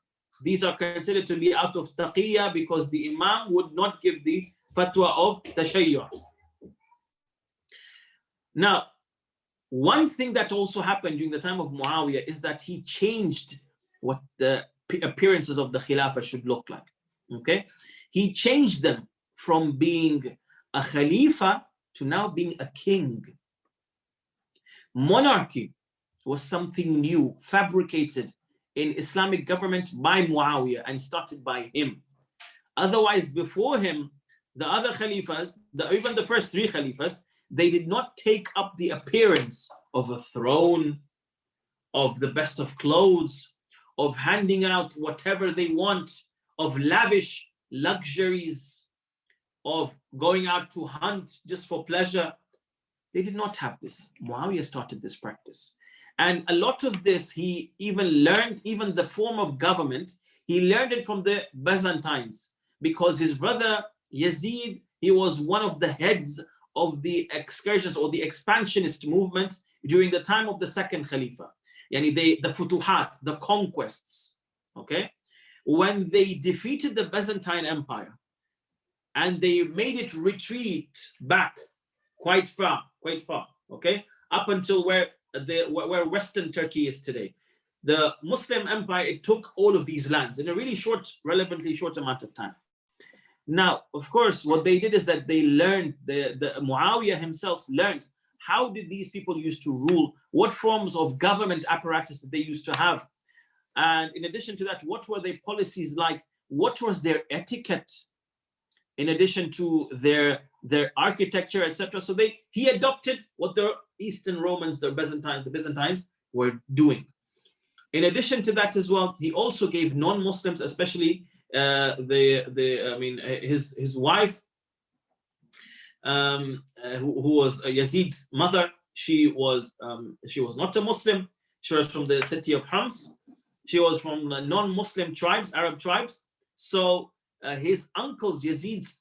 these are considered to be out of taqiyya, because the Imam would not give the fatwa of tashayyu'. Now, one thing that also happened during the time of Muawiyah is that he changed what the appearances of the Khilafah should look like. Okay, he changed them from being a Khalifa to now being a king. Monarchy was something new, fabricated in Islamic government by Muawiyah and started by him. Otherwise, before him, the other Khalifas, even the first three Khalifas, they did not take up the appearance of a throne, of the best of clothes, of handing out whatever they want, of lavish luxuries, of going out to hunt just for pleasure. They did not have this. Muawiyah started this practice. And a lot of this, he even learned, even the form of government, he learned it from the Byzantines, because his brother Yazid, he was one of the heads of the excursions or the expansionist movement during the time of the second Khalifa. Yani the futuhat, the conquests, okay? When they defeated the Byzantine Empire and they made it retreat back quite far, okay? Up until where Western Turkey is today. The Muslim Empire, it took all of these lands in a really short, relatively short amount of time. Now, of course, what they did is that they learned, the Muawiyah himself learned, how did these people used to rule? What forms of government apparatus did they used to have? And in addition to that, what were their policies like? What was their etiquette? In addition to their architecture, etc. So he adopted what the Eastern Romans, the Byzantines were doing. In addition to that as well, he also gave non-Muslims, especially his wife, who was Yazid's mother. She was not a Muslim. She was from the city of Homs. She was from non-Muslim tribes, Arab tribes. So his uncles, Yazid's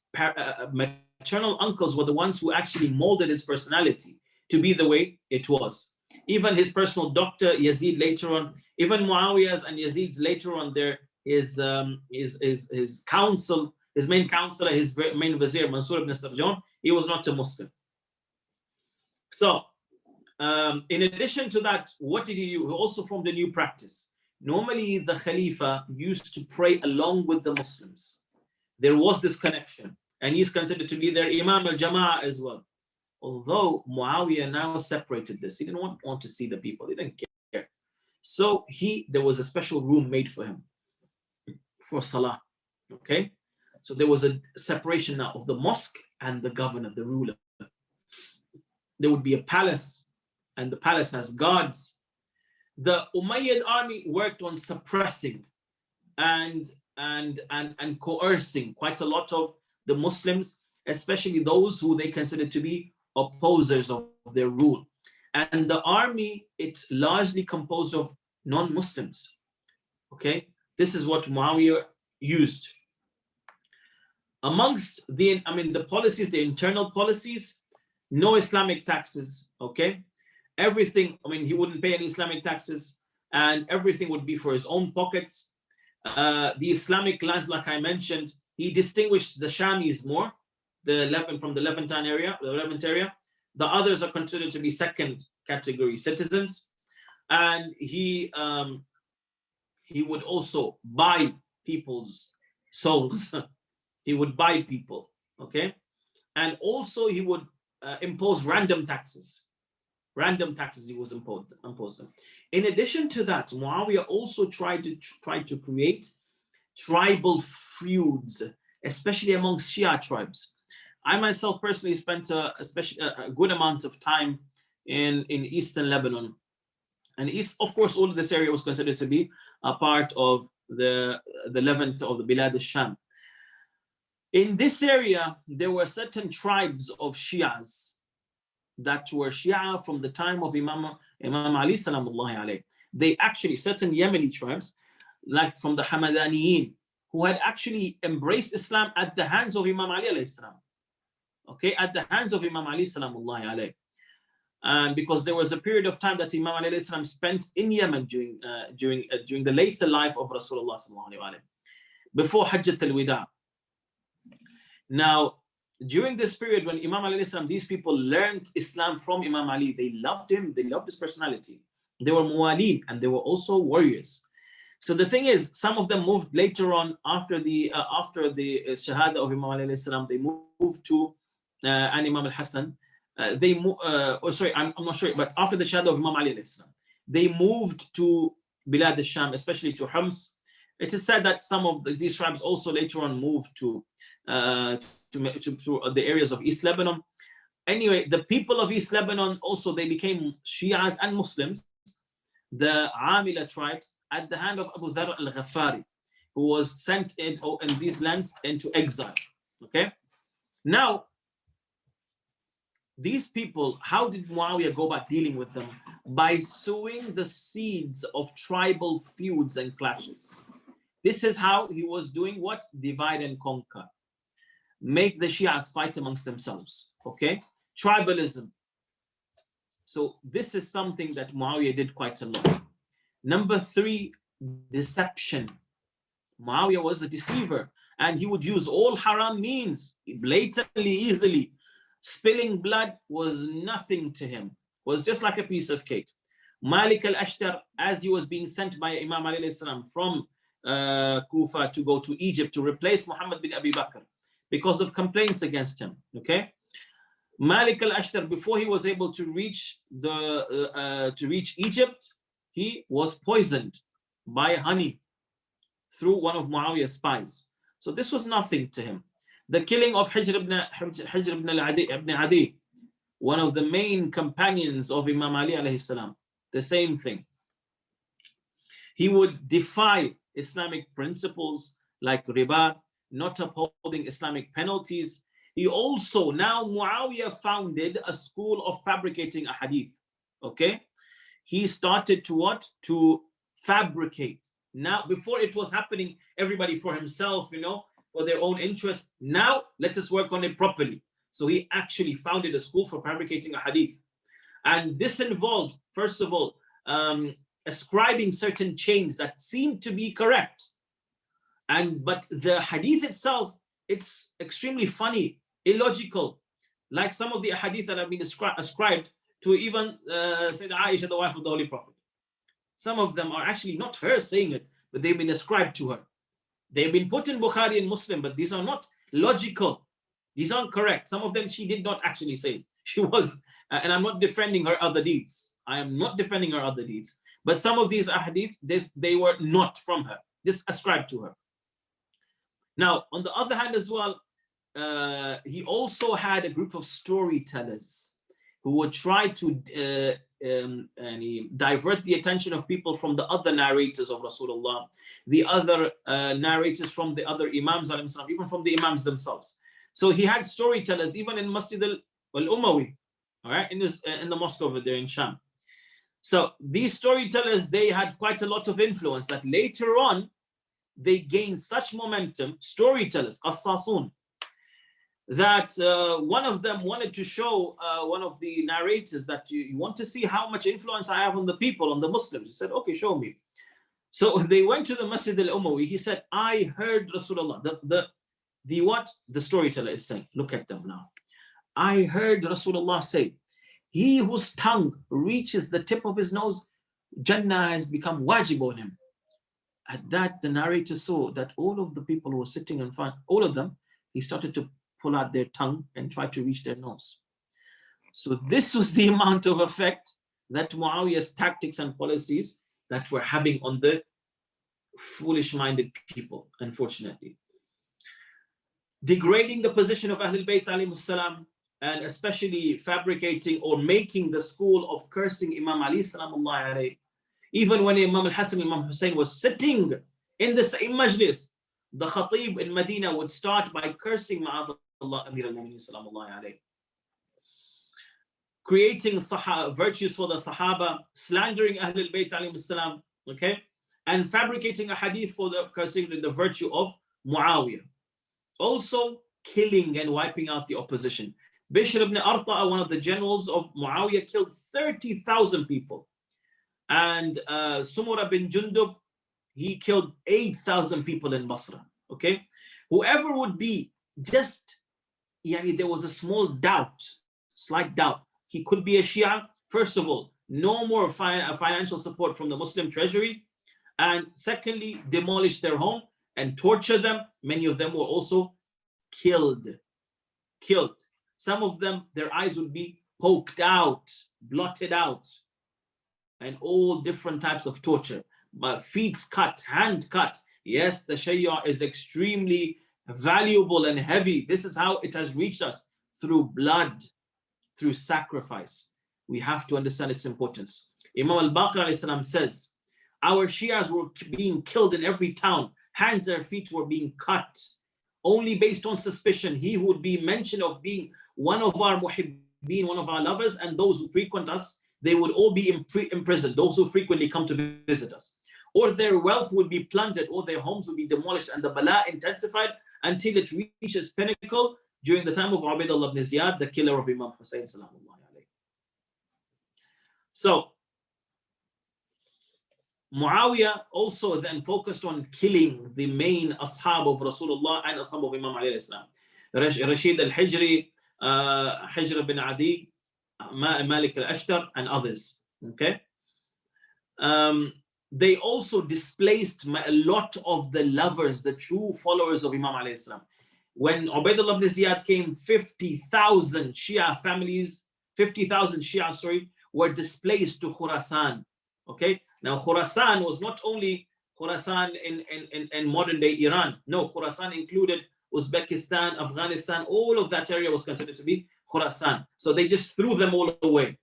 maternal uncles, were the ones who actually molded his personality to be the way it was. Even his personal doctor, Yazid, later on, even Muawiyah's and Yazid's later on, his counsel, his main counselor, his main vizier, Mansur ibn Sarjan, he was not a Muslim. So, in addition to that, what did he do? He also formed a new practice. Normally, the Khalifa used to pray along with the Muslims. There was this connection, and he's considered to be their Imam al-Jama'ah as well. Although Muawiyah now separated this, he didn't want to see the people, he didn't care. So there was a special room made for him for Salah, okay? So there was a separation now of the mosque and the governor, the ruler. There would be a palace, and the palace has guards. The Umayyad army worked on suppressing and coercing quite a lot of the Muslims, especially those who they considered to be opposers of their rule. And the army, it's largely composed of non-Muslims. Okay, this is what Muawiyah used. Amongst the policies, the internal policies, no Islamic taxes. Okay, everything, he wouldn't pay any Islamic taxes, and everything would be for his own pockets. The Islamic lands, like I mentioned, he distinguished the Shamis more, from the Levantine area, The others are considered to be second category citizens, and he would also buy people's souls. He would buy people, okay? And also he would impose random taxes. Random taxes he was imposed them. In addition to that, Muawiyah also tried to create tribal feuds, especially amongst Shia tribes. I myself personally spent a good amount of time in eastern Lebanon. And of course, all of this area was considered to be a part of the Levant of the Bilad al-Sham. In this area, there were certain tribes of Shias that were Shia from the time of Imam Ali salamullahi alayhi. They actually, certain Yemeni tribes, like from the Hamadaniyin, who had actually embraced Islam at the hands of Imam Ali alayhi salam. Okay, at the hands of Imam Ali salamullahi alayhi. And because there was a period of time that Imam Ali alayhi salam spent in Yemen during the later life of Rasulullah sallallahu alayhi wa sallam, before Hajjat al-Wida. Now, during this period when Imam Ali alayhi salam, these people learned Islam from Imam Ali. They loved him, they loved his personality. They were muwalin, and they were also warriors. So the thing is, some of them moved later on after the Shahada of Imam Ali alayhi salam. They moved to and Imam al-Hassan. I'm not sure, but after the Shahada of Imam Ali alayhi salam, they moved to Bilad al-Sham, especially to Homs. It is said that some of these tribes also later on moved to the areas of East Lebanon. Anyway, the people of East Lebanon also, they became Shias and Muslims, the Amila tribes, at the hand of Abu Dharr al-Ghafari, who was sent in these lands into exile. Okay, now these people, how did Muawiyah go about dealing with them? By sowing the seeds of tribal feuds and clashes. This is how he was doing what? Divide and conquer. Make the Shias fight amongst themselves. Okay, tribalism. So this is something that Muawiyah did quite a lot. Number 3, deception. Muawiyah was a deceiver, and he would use all haram means, blatantly, easily. Spilling blood was nothing to him, was just like a piece of cake. Malik al-Ashtar, as he was being sent by Imam Ali alayhi salam from Kufa to go to Egypt to replace Muhammad bin Abi Bakr because of complaints against him. Okay, Malik al-Ashtar, before he was able to reach Egypt, he was poisoned by honey through one of Muawiyah's spies. So this was nothing to him. The killing of Hijr ibn Adi, one of the main companions of Imam Ali alayhi salam, the same thing. He would defy Islamic principles like riba, not upholding Islamic penalties. He also, now Muawiyah founded a school of fabricating a hadith. Okay, he started to what? To fabricate. Now, before it was happening, everybody for himself, for their own interest. Now, let us work on it properly. So he actually founded a school for fabricating a hadith. And this involved, first of all, ascribing certain chains that seemed to be correct. But the hadith itself, it's extremely funny, illogical. Like some of the hadith that have been ascribed to even Sayyidah Aisha, the wife of the Holy Prophet. Some of them are actually not her saying it, but they've been ascribed to her. They've been put in Bukhari and Muslim, but these are not logical. These aren't correct. Some of them she did not actually say. She was, and I'm not defending her other deeds. I am not defending her other deeds. But some of these ahadith, they were not from her. This ascribed to her. Now, on the other hand as well, he also had a group of storytellers who would try to divert the attention of people from the other narrators of Rasulullah, the other narrators from the other Imams, even from the Imams themselves. So he had storytellers even in Masjid al-Umawi, all right, in the mosque over there in Sham. So these storytellers, they had quite a lot of influence that later on, they gained such momentum, storytellers, Qassasun, that one of them wanted to show one of the narrators that you want to see how much influence I have on the people, on the Muslims. He said, okay, show me. So they went to the Masjid al-Umawi. He said, I heard Rasulullah, the storyteller is saying, look at them now. I heard Rasulullah say, he whose tongue reaches the tip of his nose, Jannah has become wajib on him. At that, the narrator saw that all of the people who were sitting in front, all of them, he started to pull out their tongue and try to reach their nose. So this was the amount of effect that Muawiyah's tactics and policies that were having on the foolish-minded people, unfortunately. Degrading the position of Ahlul Bayt alayhi salam, and especially fabricating or making the school of cursing Imam Ali salamullahi alayhi. Even when Imam al-Hasan and Imam Hussain was sitting in the same majlis, the Khatib in Medina would start by cursing Ma'adallah Amir al-Mu'minin salamullahi alayhi. Creating virtues for the Sahaba, slandering Ahlul Bayt alayhi salam, okay? And fabricating a hadith for the cursing the virtue of Muawiyah. Also killing and wiping out the opposition. Bishr ibn Arta'a, one of the generals of Muawiyah, killed 30,000 people. And Sumura bin Jundub, he killed 8,000 people in Basra. Okay? Whoever would be just, there was a small doubt, slight doubt. He could be a Shia. First of all, no more financial support from the Muslim treasury. And secondly, demolish their home and torture them. Many of them were also killed. Some of them, their eyes would be poked out, blotted out, and all different types of torture. But feet cut, hand cut. Yes, the Sharia is extremely valuable and heavy. This is how it has reached us, through blood, through sacrifice. We have to understand its importance. Imam al-Baqir alayhi salam says, our Shias were being killed in every town. Hands and feet were being cut, only based on suspicion. He would be mentioned of being one of our muhibbeen, one of our lovers, and those who frequent us, they would all be imprisoned, those who frequently come to visit us. Or their wealth would be plundered, or their homes would be demolished, and the bala intensified until it reaches pinnacle during the time of Ubaydullah ibn Ziyad, the killer of Imam Hussain salamullahi alayhi. So, Muawiyah also then focused on killing the main ashab of Rasulullah and ashab of Imam alayhi salam. Rashid al-Hijri, Hijr bin Adi, Malik al-Ashtar, and others. Okay. They also displaced a lot of the lovers, the true followers of Imam alayhi salam. When Ubaydullah ibn Ziyad came, 50,000 Shia families, 50,000 Shia, were displaced to Khurasan. Okay. Now Khurasan was not only Khurasan in modern day Iran. No, Khurasan included Uzbekistan, Afghanistan, all of that area was considered to be Khurasan. So they just threw them all away.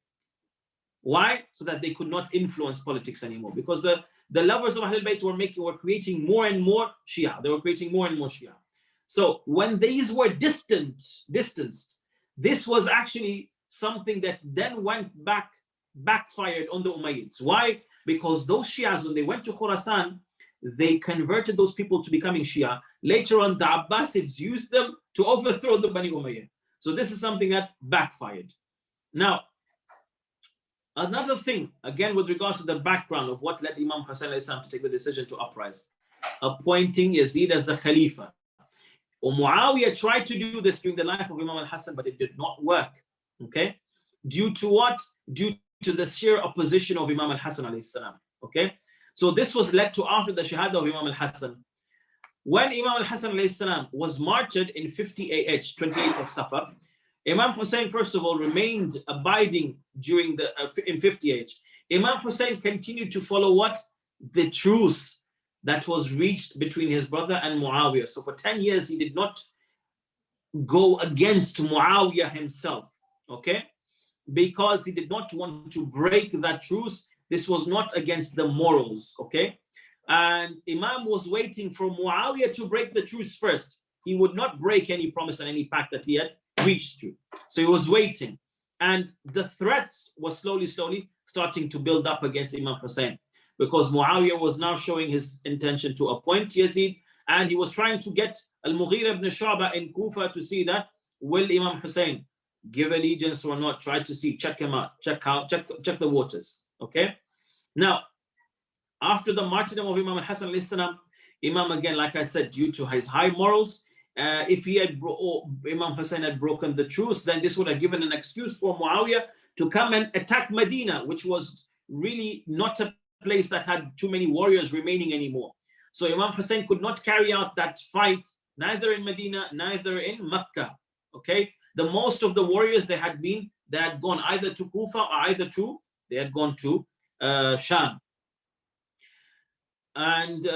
Why? So that they could not influence politics anymore. Because the lovers of Ahlul Bayt were creating more and more Shia. They were creating more and more Shia. So when these were distanced, this was actually something that then backfired on the Umayyads. Why? Because those Shias, when they went to Khurasan, they converted those people to becoming Shia. Later on, the Abbasids used them to overthrow the Bani Umayyad. So this is something that backfired. Now, another thing, again, with regards to the background of what led Imam Hussain to take the decision to uprise, appointing Yazid as the Khalifa. Muawiyah tried to do this during the life of Imam al-Hassan, but it did not work. Okay? Due to what? Due to the sheer opposition of Imam al-Hassan alayhi salam. Okay? So this was led to after the Shahada of Imam al-Hassan. When Imam al-Hassan alayhi salam was martyred in 50 AH, 28th of Safar, Imam Hussain, first of all, remained abiding during the in 50 AH. Imam Hussain continued to follow what? The truce that was reached between his brother and Muawiyah. So for 10 years, he did not go against Muawiyah himself. Okay? Because he did not want to break that truce. This was not against the morals, okay? And Imam was waiting for Muawiyah to break the truce first. He would not break any promise and any pact that he had reached to. So he was waiting. And the threats were slowly starting to build up against Imam Hussain, because Muawiyah was now showing his intention to appoint Yazid, and he was trying to get Al-Mughira ibn Shu'bah in Kufa to see that will Imam Hussain give allegiance or not. Try to see, check him out, check the waters. Okay. Now, after the martyrdom of Imam al-Hasan alayhi salam, Imam, again, like I said, due to his high morals, if he had Imam Hussain had broken the truce, then this would have given an excuse for Muawiyah to come and attack Medina, which was really not a place that had too many warriors remaining anymore. So Imam Hussain could not carry out that fight, neither in Medina, neither in Mecca. Okay, the most of the warriors they had gone either to Kufa or they had gone to Sham. And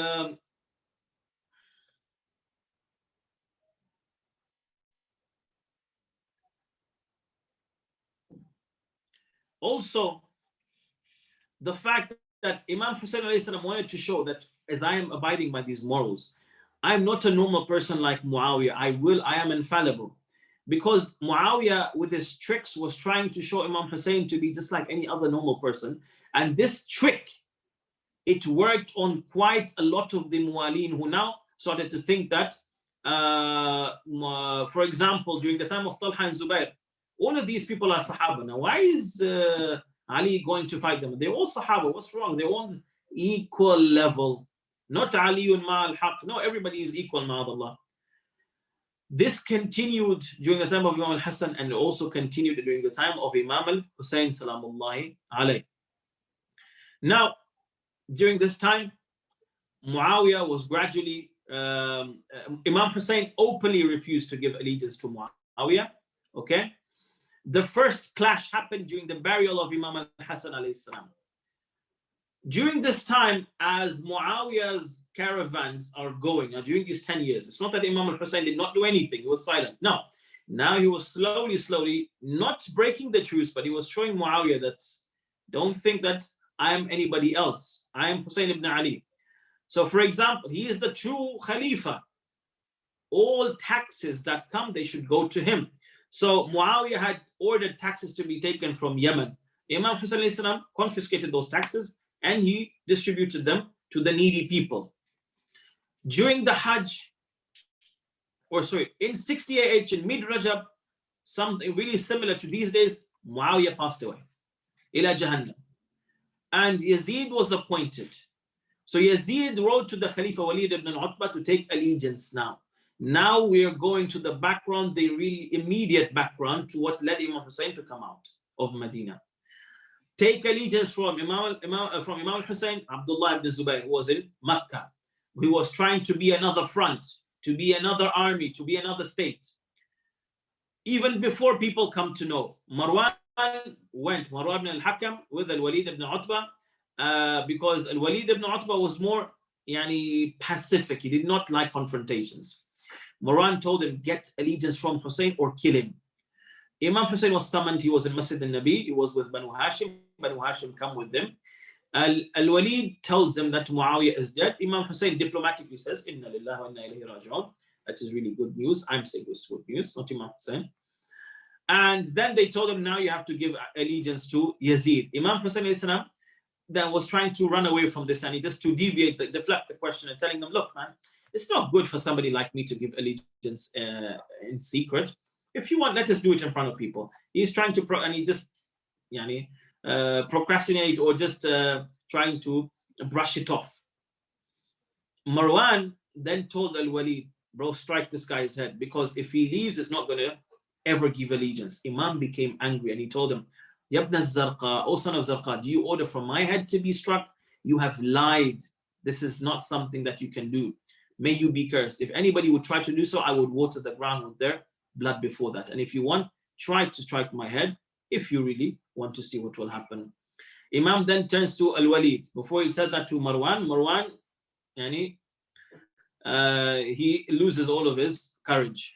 also the fact that Imam Hussain wanted to show that as I am abiding by these morals, I am not a normal person like Muawiyah. I am infallible. Because Muawiyah with his tricks was trying to show Imam Hussain to be just like any other normal person. And this trick, it worked on quite a lot of the Muwalin who now started to think that, for example, during the time of Talha and Zubair, all of these people are Sahaba. Now, why is Ali going to fight them? They're all Sahaba. What's wrong? They're all equal level. Not Aliun ma'al haq. No, everybody is equal, ma'adallah. This continued during the time of Imam al-Hassan, and also continued during the time of Imam al-Hussain salamullahi alayh. Now, during this time, Muawiyah was gradually, Imam Hussain openly refused to give allegiance to Muawiyah. Okay. The first clash happened during the burial of Imam al-Hassan alayhi salam. During this time, as Muawiyah's caravans are going, now during these 10 years, it's not that Imam al-Hussain did not do anything, he was silent. No, now he was slowly, not breaking the truce, but he was showing Muawiyah that, don't think that I am anybody else. I am Hussain ibn Ali. So for example, he is the true Khalifa. All taxes that come, they should go to him. So Muawiyah had ordered taxes to be taken from Yemen. Imam Hussain alayhi salam confiscated those taxes and he distributed them to the needy people. During the Hajj, in 68 in mid-Rajab, something really similar to these days, Muawiyah passed away. Ila Jahannam. And Yazid was appointed. So Yazid wrote to the Khalifa Walid ibn Utbah to take allegiance now. Now we are going to the background, the really immediate background to what led Imam Hussain to come out of Medina. Take allegiance from Imam al-Hussain, Abdullah ibn Zubayr, who was in Mecca. He was trying to be another front, to be another army, to be another state. Even before people come to know, Marwan ibn al-Hakam with Al-Walid ibn Utbah, because Al-Walid ibn Utbah was more pacific. He did not like confrontations. Marwan told him, get allegiance from Hussein or kill him. Imam Hussain was summoned. He was in Masjid al-Nabi. He was with Banu Hashim. Banu Hashim come with them. Al-Walid tells them that Muawiyah is dead. Imam Hussain diplomatically says, Inna lillahi wa inna ilayhi raji'un. That is really good news. I'm saying it's good news, not Imam Hussain. And then they told him, now you have to give allegiance to Yazid. Imam Hussain then was trying to run away from this, and he just to deflect the question and telling them, look, man, it's not good for somebody like me to give allegiance in secret. If you want, let us do it in front of people. He's trying to, and he just procrastinate or just trying to brush it off. Marwan then told Al-Walid, bro, strike this guy's head, because if he leaves, it's not going to ever give allegiance. Imam became angry and he told him, Yabna Zarqa, O son of Zarqa, do you order for my head to be struck? You have lied. This is not something that you can do. May you be cursed. If anybody would try to do so, I would water the ground with their blood before that. And if you want, try to strike my head if you really want to see what will happen. Imam then turns to Al-Walid. Before he said that to Marwan, he loses all of his courage.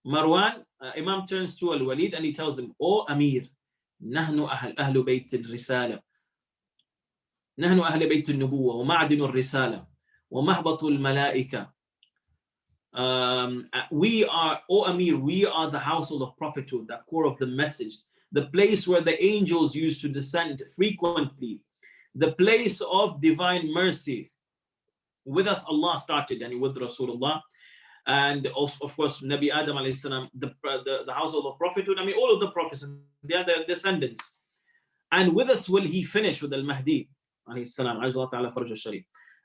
Imam turns to Al-Walid and he tells him, O Amir, نحن أهل بيت الرسالة نحن أهل بيت النبوة ومعدن الرسالة ومهبط الملائكة. We are, O Amir, we are the household of prophethood, the core of the message, the place where the angels used to descend frequently, the place of divine mercy. With us, Allah started, and with Rasulullah, and of course, Nabi Adam alayhi salam, the household of prophethood. All of the prophets, they are their descendants. And with us will he finish with Al-Mahdi alayhi salam,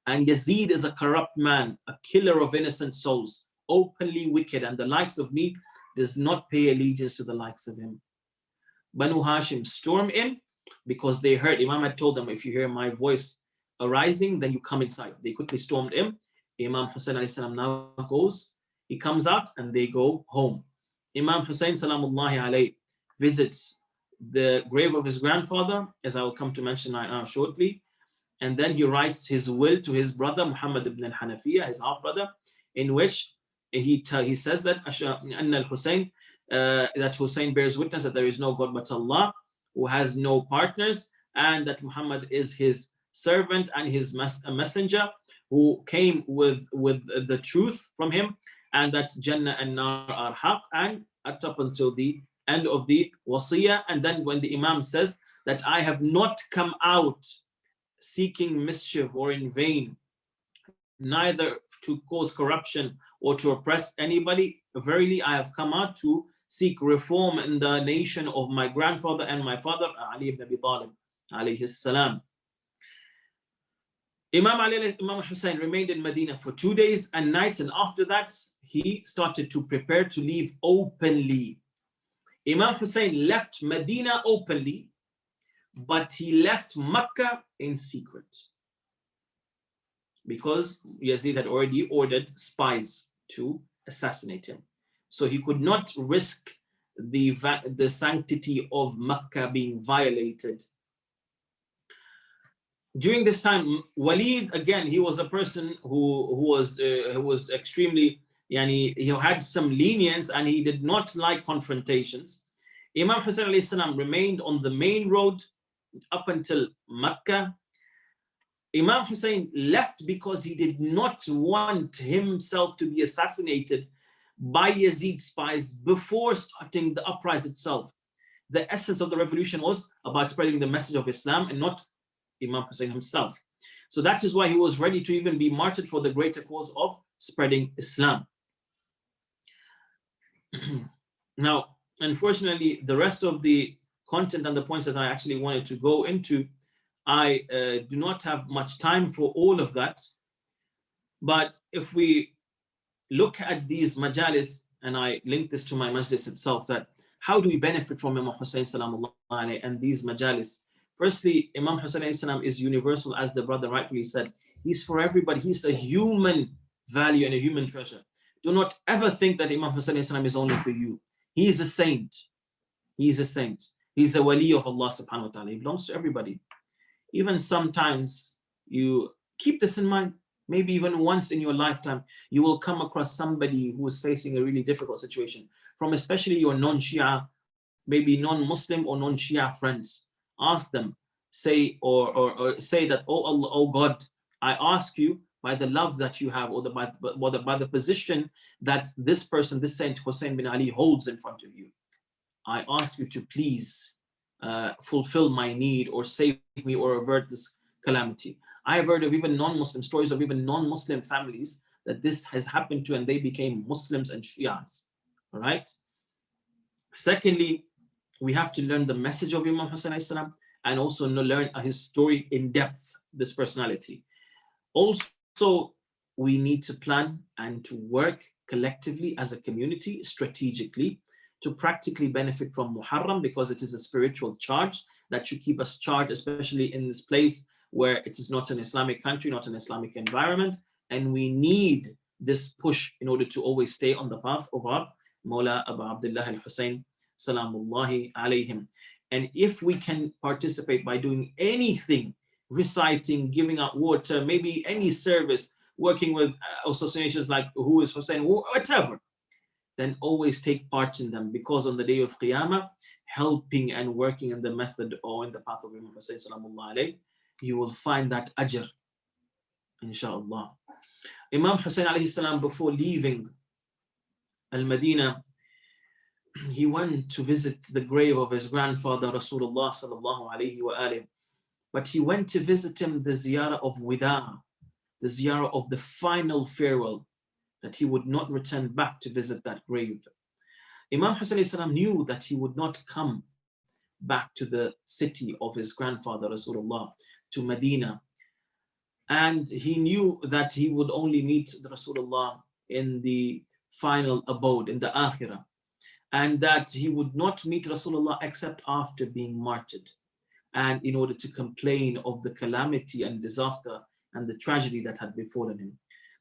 and Yazid is a corrupt man, a killer of innocent souls, openly wicked, and the likes of me does not pay allegiance to the likes of him. Banu Hashim storm in because they heard, Imam had told them, if you hear my voice arising, then you come inside. They quickly stormed in. Imam Hussain alayhi salam now goes, he comes out and they go home. Imam Hussain salamullahi alayhi visits the grave of his grandfather, as I will come to mention now shortly. And then he writes his will to his brother Muhammad ibn al-Hanafiya, his half-brother, in which he says that that Hussein bears witness that there is no God but Allah, who has no partners, and that Muhammad is his servant and his messenger, who came with the truth from him, and that Jannah and Nar are haq, and up until the end of the wasiyah. And then when the Imam says that I have not come out seeking mischief or in vain, neither to cause corruption or to oppress anybody, verily I have come out to seek reform in the nation of my grandfather and my father, Ali ibn Abi Talib alayhi salam. Imam Hussain remained in Medina for 2 days and nights, and after that he started to prepare to leave openly. Imam Hussain left Medina openly, but he left Mecca in secret, because Yazid had already ordered spies to assassinate him. So he could not risk the sanctity of Mecca being violated. During this time, Walid, again, he was a person who was extremely, he had some lenience and he did not like confrontations. Imam Hussain alayhi salam remained on the main road up until Mecca. Imam Hussain left because he did not want himself to be assassinated by Yazid's spies before starting the uprising itself. The essence of the revolution was about spreading the message of Islam and not Imam Hussain himself. So that is why he was ready to even be martyred for the greater cause of spreading Islam. Now, unfortunately, the rest of the content and the points that I actually wanted to go into, I do not have much time for all of that. But if we look at these majalis, and I link this to my majlis itself, that how do we benefit from Imam Hussain salamullah alayhi and these majalis? Firstly, Imam Hussain salam is universal, as the brother rightfully said. He's for everybody. He's a human value and a human treasure. Do not ever think that Imam Hussain salam is only for you. He is a saint. He is a saint. He's a wali of Allah subhanahu wa ta'ala. He belongs to everybody. Even sometimes, you keep this in mind, maybe even once in your lifetime, you will come across somebody who is facing a really difficult situation, from especially your non-Shia, maybe non-Muslim or non-Shia friends. Ask them, say, or say that, oh Allah, oh God, I ask you by the love that you have, or by the position that this person, this Saint Hussein bin Ali holds in front of you, I ask you to please fulfill my need, or save me, or avert this calamity. I have heard of even non-Muslim stories of even non-Muslim families that this has happened to, and they became Muslims and Shias. All right. Secondly, we have to learn the message of Imam Hussain salam, and also learn his story in depth, this personality. Also, we need to plan and to work collectively as a community, strategically, to practically benefit from Muharram, because it is a spiritual charge that should keep us charged, especially in this place where it is not an Islamic country, not an Islamic environment. And we need this push in order to always stay on the path of our Mawla Abu Abdullah al-Hussein salamullahi alayhim. And if we can participate by doing anything, reciting, giving out water, maybe any service, working with associations like Who is Hussein, whatever, then always take part in them, because on the day of Qiyamah, helping and working in the method or in the path of Imam Hussain salamullahi alayhi, you will find that ajr, inshallah. Imam Hussain alayhi salam, before leaving Al-Madinah, he went to visit the grave of his grandfather Rasulullah sallallahu alayhi wa alayhi. But he went to visit him the ziyarah of wida, the ziyarah of the final farewell, that he would not return back to visit that grave. Imam Hussain salam knew that he would not come back to the city of his grandfather Rasulullah, to Medina. And he knew that he would only meet the Rasulullah in the final abode, in the akhirah. And that he would not meet Rasulullah except after being martyred, and in order to complain of the calamity and disaster and the tragedy that had befallen him.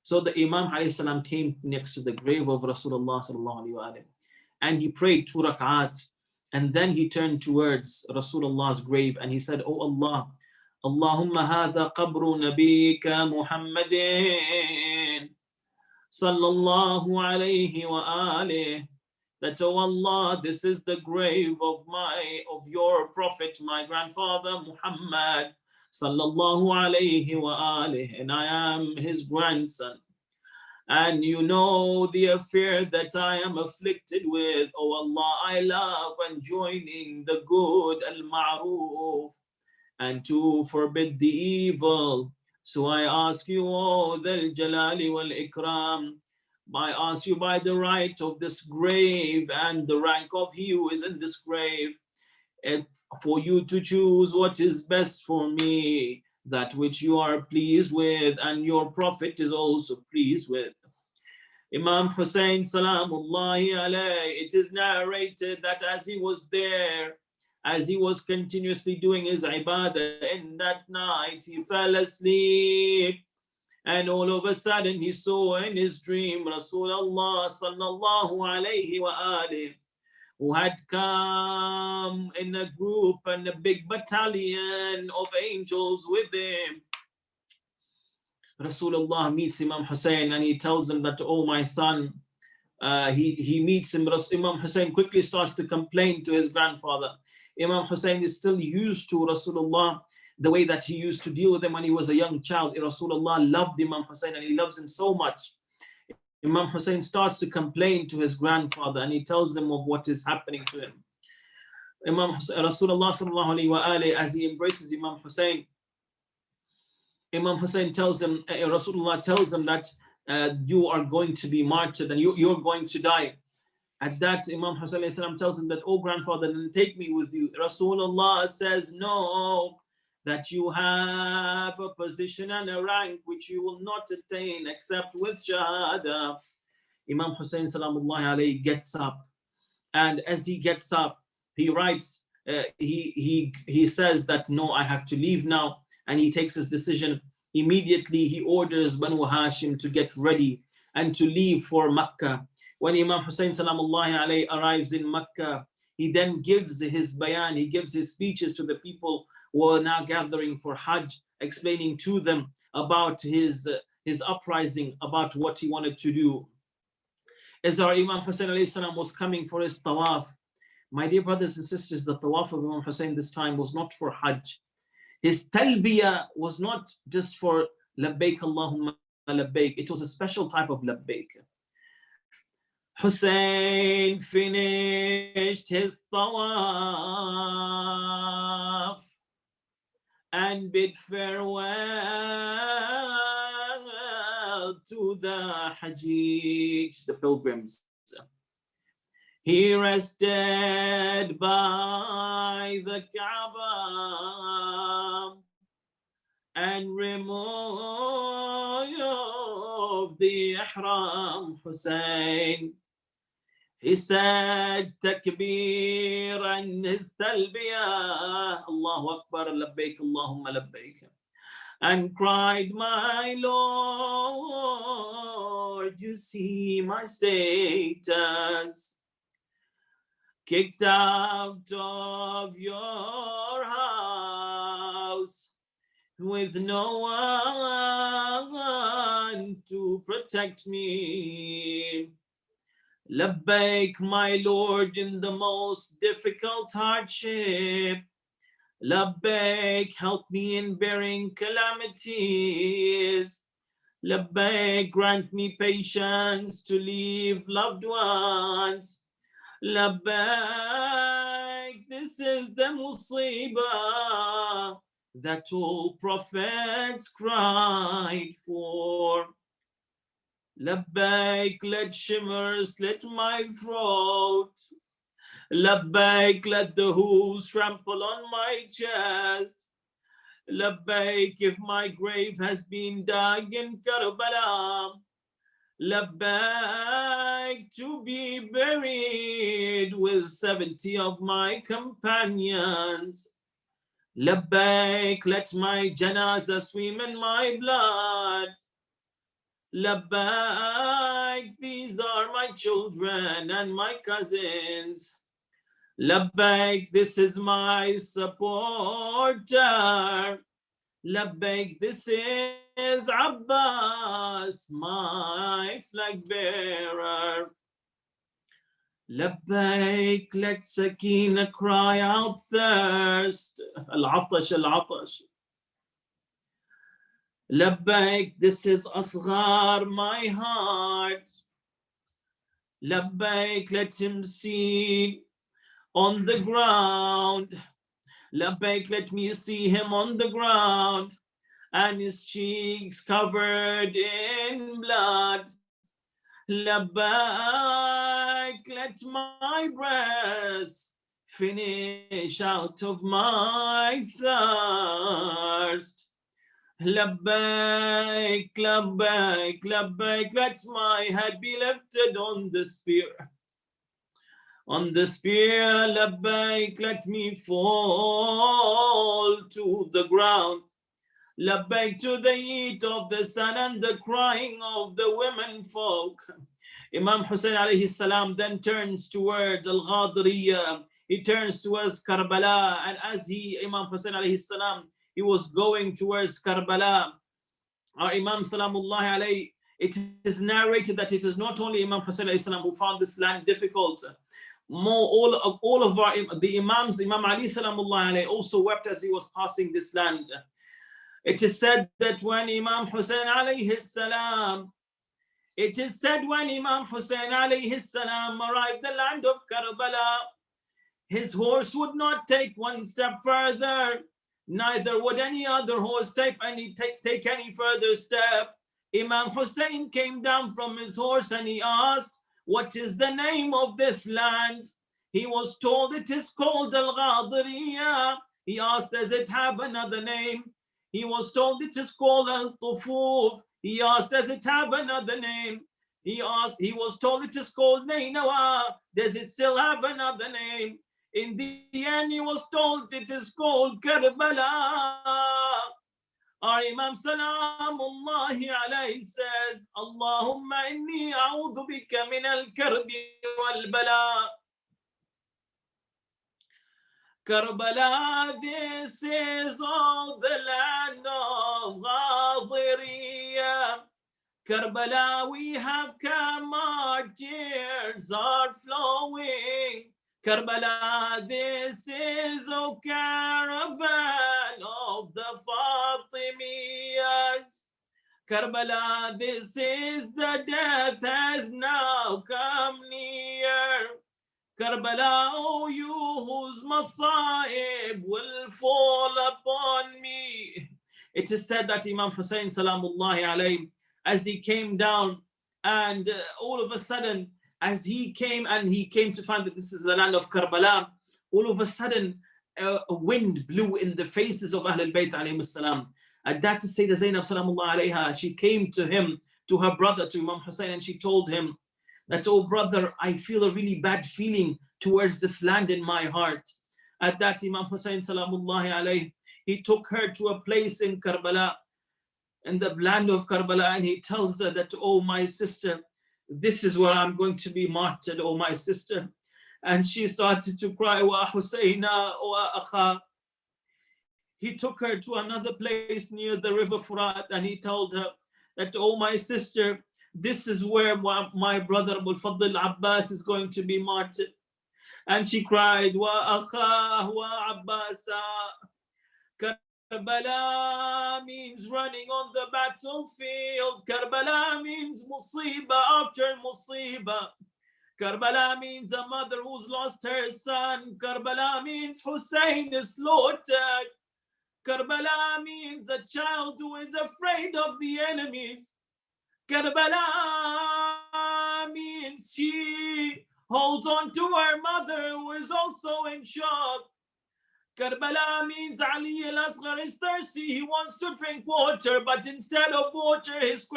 So the Imam ﷺ came next to the grave of Rasulullah ﷺ, and he prayed 2 rak'at, and then he turned towards Rasulullah's grave and he said, "Oh Allah, Allahumma hadha qabru nabiyyika Muhammadin sallallahu alayhi wa alihi." That, oh Allah, this is the grave of your prophet, my grandfather Muhammad sallallahu alayhi wa alihi, and I am his grandson. And you know the affair that I am afflicted with. Oh Allah, I love enjoining the good, al-ma'ruf, and to forbid the evil. So I ask you, oh Dhal Jalali wal Ikram, I ask you by the right of this grave and the rank of he who is in this grave, for you to choose what is best for me, that which you are pleased with and your prophet is also pleased with. Imam Hussain salamullahi alayhi, it is narrated that as he was there, as he was continuously doing his ibadah in that night, he fell asleep, and all of a sudden he saw in his dream Rasulullah sallallahu alayhi wa alihi, who had come in a group and a big battalion of angels with him. Rasulullah meets Imam Hussain and he tells him that, "Oh my son," he meets him. Imam Hussain quickly starts to complain to his grandfather. Imam Hussain is still used to Rasulullah, the way that he used to deal with him when he was a young child. Rasulullah loved Imam Hussain and he loves him so much. Imam Hussain starts to complain to his grandfather and he tells him of what is happening to him. Rasulullah sallallahu alaihi wa alihi, as he embraces Imam Hussain, Imam Hussain tells him, Rasulullah tells him that you are going to be martyred and you're going to die. At that, Imam Hussain tells him that, "Oh grandfather, then take me with you." Rasulullah says, "No, that you have a position and a rank which you will not attain except with Shahada." Imam Hussain salamullahi alayhi gets up, and as he gets up, he writes, he says that, "No, I have to leave now," and he takes his decision. Immediately he orders Banu Hashim to get ready and to leave for Makkah. When Imam Hussain salamullahi alayhi arrives in Makkah, he then gives his bayan, he gives his speeches to the people who are now gathering for Hajj, explaining to them about his uprising, about what he wanted to do. As our Imam Hussain alayhi salam was coming for his tawaf, my dear brothers and sisters, the tawaf of Imam Hussain this time was not for Hajj. His talbiyah was not just for labbaik Allahumma labbaik, it was a special type of labbaik. Hussain finished his tawaf and bid farewell to the Hajj, the pilgrims. He rested by the Kaaba and removed the ihram. Hussain, he said takbir and his talbiyah, Allahu Akbar, labbaik Allahumma labbaik, and cried, "My Lord, you see my status. Kicked out of your house with no one to protect me. Labbaik, my Lord, in the most difficult hardship. Labbaik, help me in bearing calamities. Labbaik, grant me patience to leave loved ones. Labbaik, this is the musibah that all prophets cried for. Labbaik, let shivers slit my throat. Labbaik, let the hooves trample on my chest. Labbaik, if my grave has been dug in Karbala. Labbaik, to be buried with 70 of my companions. Labbaik, let my janazah swim in my blood. Labbaik, these are my children and my cousins. Labbaik, this is my supporter. Labbaik, this is Abbas, my flag bearer. Labbaik, let Sakina cry out thirst. Al-Atash, Al-Atash. Labbaik, this is Asghar, my heart. Labbaik, let him see on the ground. Labbaik, let me see him on the ground, and his cheeks covered in blood. Labbaik, let my breath finish out of my thirst. Labbaik, labbaik, labbaik, let my head be lifted on the spear. On the spear, labbaik, let me fall to the ground. Labbaik, to the heat of the sun and the crying of the women folk. Imam Hussain alayhi salam then turns towards Al-Ghadriya. He turns towards Karbala, and as Imam Hussain alayhi salam, he was going towards Karbala. Our Imam Salamullahi alayhi, it is narrated that it is not only Imam Hussain alayhi salam who found this land difficult. All of the Imams, Imam Ali Salamullahi alayhi also wept as he was passing this land. It is said that when Imam Hussain alayhi salam, arrived the land of Karbala, his horse would not take one step further, neither would any other horse take any further step. Imam Hussain came down from his horse and he asked, what is the name of this land? He was told it is called Al-Ghadriya. He asked, does it have another name? He was told it is called Al-Tufuf. He asked, does it have another name? He was told it is called Nainawa. Does it still have another name? In the end, he was told it is called Karbala. Our Imam Salamullahi alayhi says, Allahumma inni a'udhu bika min al-karbi wal-bala. Karbala, this is all the land of Ghadiriya. Karbala, we have come, our tears are flowing. Karbala, this is a caravan of the Fatimiyas. Karbala, this is the death has now come near. Karbala, oh you whose Masaib will fall upon me. It is said that Imam Hussain Salamullahi alayhi, as he came down, and all of a sudden, as he came to find that this is the land of Karbala, all of a sudden a wind blew in the faces of Ahlul Bayt alayhi salam. At that is Sayyidah Zainab Salamullahi alayha, she came to him, to her brother, to Imam Hussain, and she told him that, oh brother, I feel a really bad feeling towards this land in my heart. At that, Imam Hussain Salamullahi alayhi, he took her to a place in Karbala, in the land of Karbala, and he tells her that, oh my sister, this is where I'm going to be martyred, oh my sister. And she started to cry, wa Husayna, wa akha. He took her to another place near the river Furat, and he told her that, oh my sister, this is where my brother Abul Fadl Abbas is going to be martyred. And she cried, wa akha wa Abbasa. Karbala means running on the battlefield. Karbala means musiba after musiba. Karbala means a mother who's lost her son. Karbala means Hussein is slaughtered. Karbala means a child who is afraid of the enemies. Karbala means she holds on to her mother who is also in shock. Karbala means Ali al-Asghar is thirsty. He wants to drink water, but instead of water, his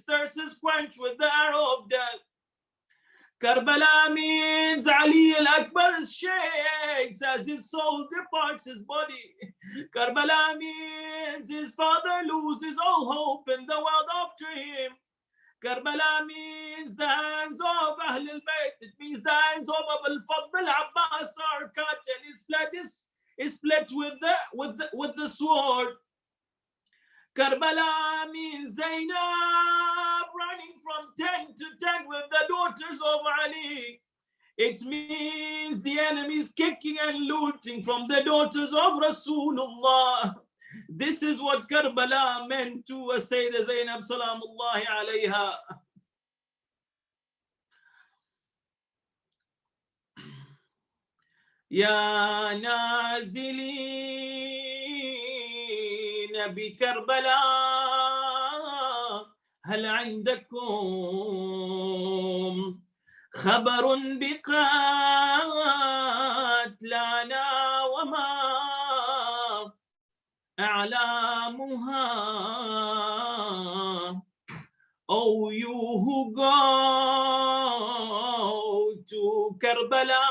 thirst is quenched with the arrow of death. Karbala means Ali al-Akbar shakes as his soul departs his body. Karbala means his father loses all hope in the world after him. Karbala means the hands of Ahl al-Bayt. It means the hands of Abul Fadl Abbas are cut and is split with the sword. Karbala means Zainab running from tent to tent with the daughters of Ali. It means the enemies kicking and looting from the daughters of Rasulullah. This is what Karbala meant to Sayyidah Zainab Salamullahi alayha. Ya nazilin بكربلاء هل عندكم خبر بقتلانا وما أعلامها. Oh, you who go to Karbala,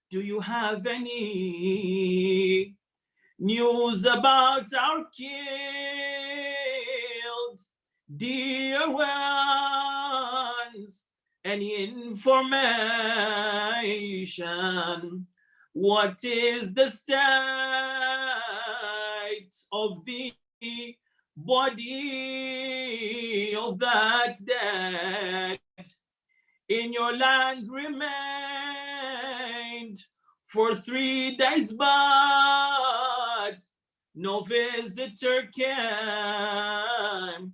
do you have any news about our killed dear ones? Any information? What is the state of the body of that dead? In your land remained for 3 days, but no visitor came.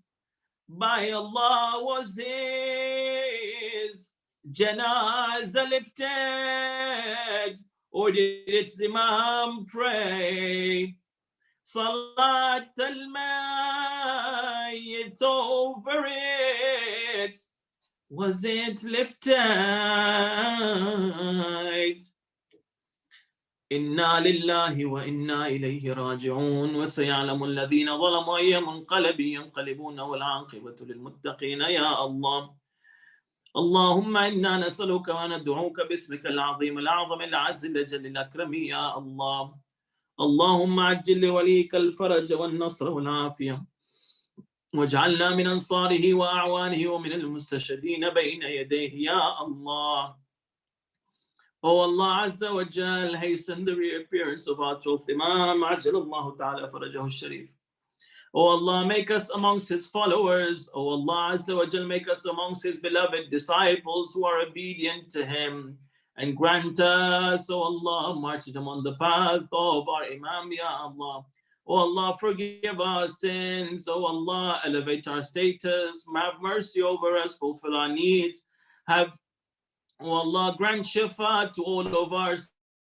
By Allah was his janazah lifted, or did its Imam pray Salat al-Mayyit over it? Was it lifted? Inna lillahi wa inna ilayhi raji'un wa sayalamu alladhina zalamu ayya munqalabi yanqalibuna wal 'aqibatu lil muttaqin. Ya Allah, Allahumma inna nas'aluka wa nad'uka bismika al-'azim al-'azam al-'azz al-jall al-akram. Ya Allah, Allahumma ajil li walika al-faraj wal-nasr wal-'afiyah واجعلنا من أنصاره وأعوانه ومن المستشهدين بين يديه. Ya Allah, oh Allah Azza wa Jal, hasten the reappearance of our 12th Imam, Ajalallahu Ta'ala Farajahu Sharif. Oh Allah, make us amongst his followers. Oh Allah Azza wa Jal, make us amongst his beloved disciples who are obedient to him. And grant us, oh Allah, martyrdom on the path of our Imam, Ya Allah. Oh Allah, forgive our sins. Oh Allah, elevate our status. Have mercy over us, fulfill our needs. Have, oh Allah, grant shifa to all of our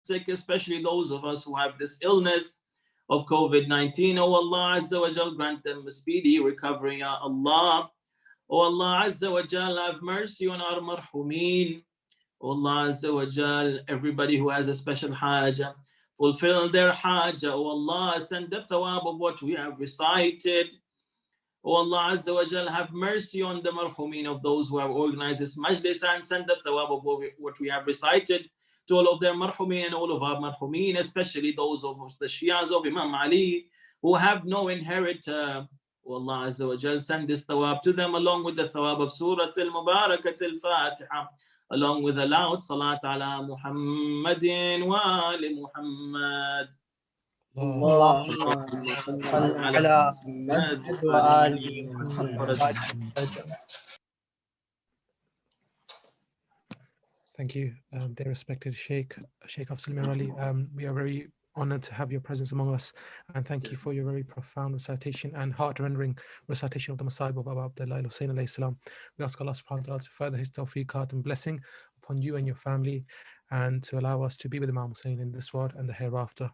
sick, especially those of us who have this illness of COVID-19. Oh Allah Azza wa Jal, grant them a speedy recovery, Ya Allah. Oh Allah Azza wa Jal, have mercy on our marhumeen. Oh Allah Azza wa Jal, everybody who has a special haja, fulfill their haja. Oh Allah, send the thawab of what we have recited. Oh Allah Azza wa Jal, have mercy on the marhumeen of those who have organized this majlis, and send the thawab of what we have recited to all of their marhumeen and all of our marhumeen, especially those of the Shias of Imam Ali who have no inheritor. Oh Allah Azza wa Jal, send this thawab to them along with the thawab of Surah Al-Mubarakat Al-Fatiha, along with a loud salat ala Muhammadin wa ali Muhammad. اللهم صل على محمد وآل محمد. Thank you, dear respected Sheikh Afzal Merali. We are very honored to have your presence among us, and thank you for your very profound recitation and heart-rendering recitation of the Masa'ib of Abu Abdullah Hussain alayhi salam. We ask Allah subhanahu wa ta'ala to further his tawfiqat and blessing upon you and your family, and to allow us to be with Imam Hussain in this world and the hereafter.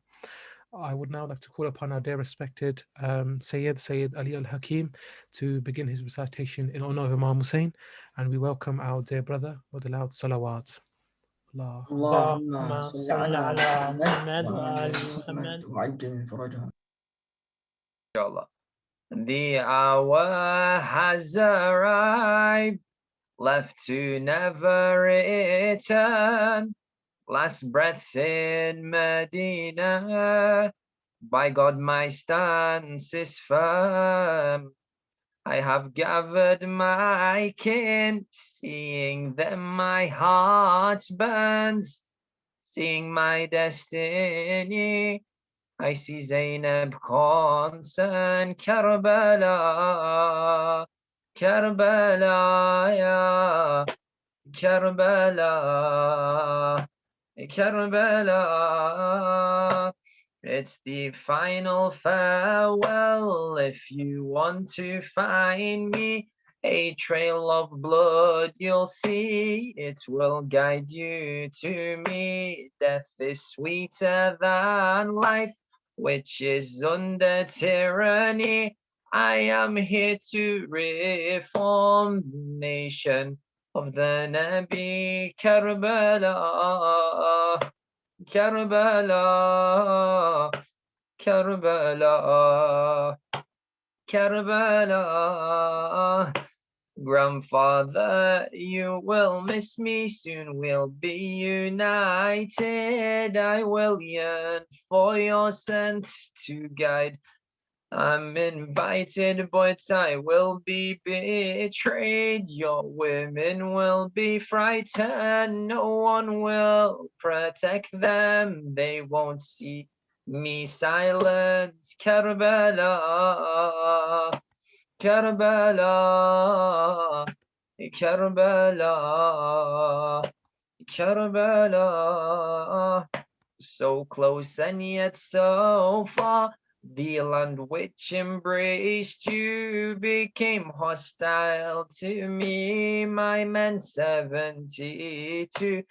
I would now like to call upon our dear respected Sayyid Ali Al-Hakeem to begin his recitation in honor of Imam Hussain, and we welcome our dear brother with the loud salawat. اللهم صل على محمد وآل محمد وعجل فرجهم. Inshallah. The hour has arrived, left to never return. Last breaths in Medina, by God my stance is firm. I have gathered my kin, seeing them my heart burns, seeing my destiny. I see Zainab concern, Karbala, Karbala, ya, Karbala, Karbala. It's the final farewell. If you want to find me, a trail of blood you'll see. It will guide you to me. Death is sweeter than life, which is under tyranny. I am here to reform the nation of the Nabi. Karbala, Karbala, Karbala, Karbala. Grandfather, you will miss me, soon we'll be united. I will yearn for your scent to guide. I'm invited, but I will be betrayed. Your women will be frightened. No one will protect them. They won't see me silent. Karbala, Karbala, Karbala, Karbala. So close and yet so far. The land which embraced you became hostile to me. My men 72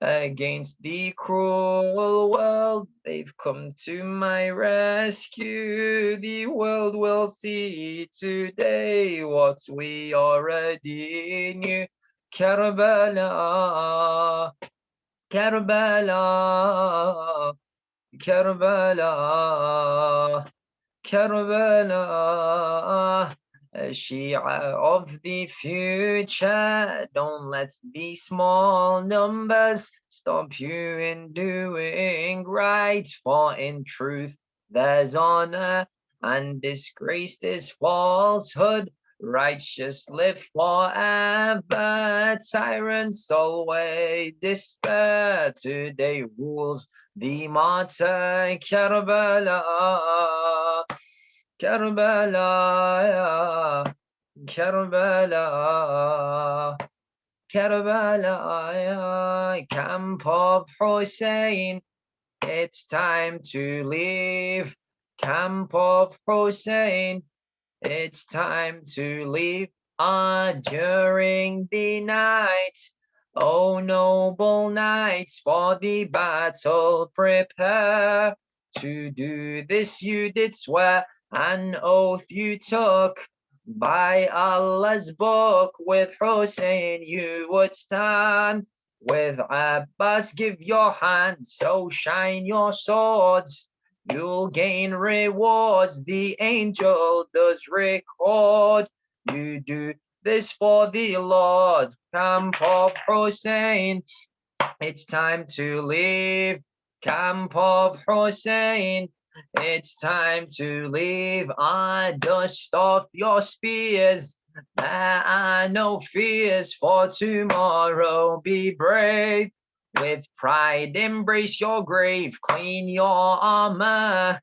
against the cruel world. They've come to my rescue. The world will see today what we already knew. Karbala, Karbala, Karbala, Karbala, a Shia of the future. Don't let the small numbers stop you in doing right. For in truth, there's honor, and disgraced is falsehood. Righteous live forever, tyrants always despair. Today rules the martyr. Karbala, Karbala, Karbala, Karbala, camp of Hussain. It's time to leave. Camp of Hussain. It's time to leave. During the night. O noble knights, for the battle prepare. To do this you did swear, an oath you took. By Allah's book, with Hussein you would stand. With Abbas give your hand, so shine your swords. You'll gain rewards, the angel does record. You do this for the Lord, camp of Hussein. It's time to leave, camp of Hussein. It's time to leave. Dust off your spears. There are no fears for tomorrow. Be brave. With pride, embrace your grave. Clean your armor.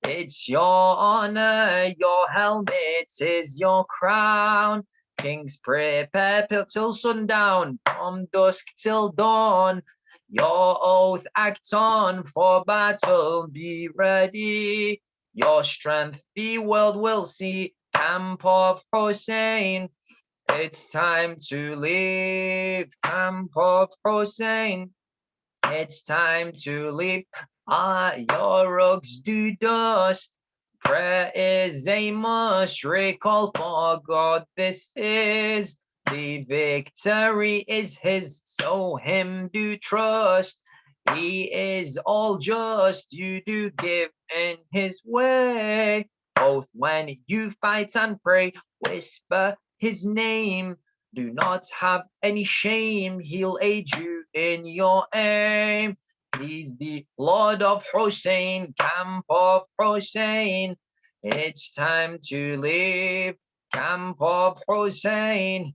It's your honor. Your helmet is your crown. Kings prepare till sundown, from dusk till dawn. Your oath act on, for battle be ready. Your strength the world will see, camp of Hussein. It's time to leave, camp of Hussein. It's time to leave. Your rugs do dust. Prayer is a must. Recall for God, this is the victory is his, so him do trust. He is all just, you do give in his way. Both when you fight and pray, whisper his name. Do not have any shame, he'll aid you in your aim. He's the Lord of Hussein, camp of Hussein. It's time to leave, camp of Hussain.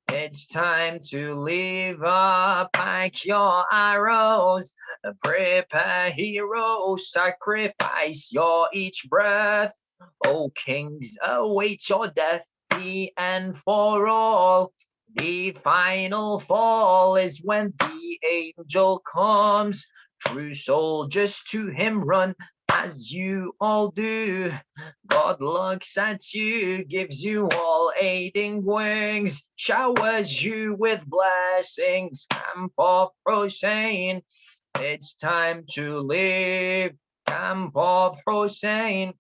It's time to leave. Pack your arrows, prepare heroes, sacrifice your each breath. O kings, await your death, the end for all. The final fall is when the angel comes. True soldiers to him run, as you all do. God looks at you, gives you all aiding wings, showers you with blessings. Camp of Hussain, it's time to leave. Camp of Hussain,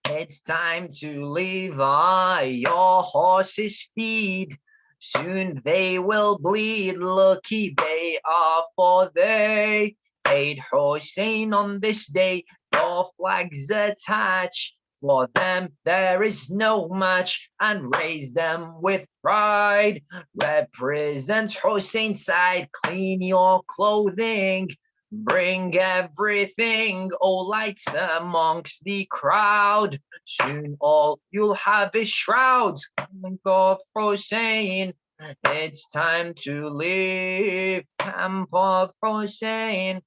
it's time to leave. Your horses feed, soon they will bleed. Lucky they are, for they aid Hussain on this day. Your flags attach, for them there is no match, and raise them with pride. Represent Hussein's side, clean your clothing. Bring everything, oh lights amongst the crowd. Soon all you'll have is shrouds. Camp of Hussain, it's time to leave. Camp of Hussain,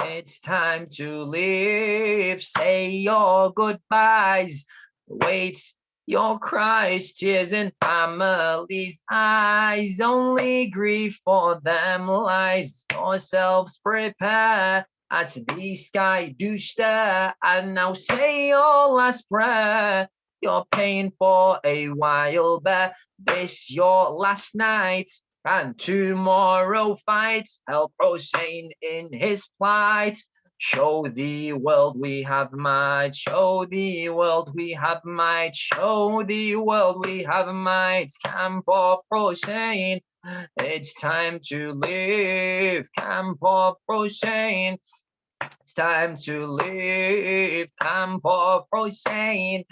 it's time to leave. Say your goodbyes. Wait your cries, tears in families' eyes. Only grief for them lies. Yourselves prepare. At the sky do stare, and now say your last prayer. Your pain for a while bear. This your last night, and tomorrow fight. Help Hussain in his plight. Show the world we have might. Show the world we have might. Show the world we have might. Camp of Hussain, it's time to leave. Camp of Hussain, it's time to leave. Camp of Hussain,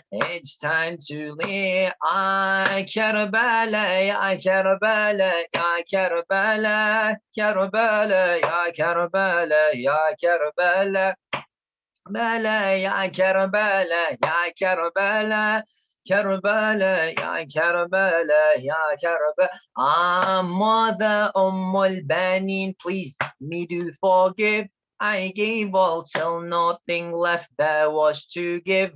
it's time to leave. I Karbala, ya Karbala, ya Karbala, Karbala, ya Karbala, ya Karbala, Bala, ya Karbala, ya Karbala. Karbala, ya Karbala, ya Karbala. Mother Al-Banin, please me do forgive. I gave all till nothing left there was to give.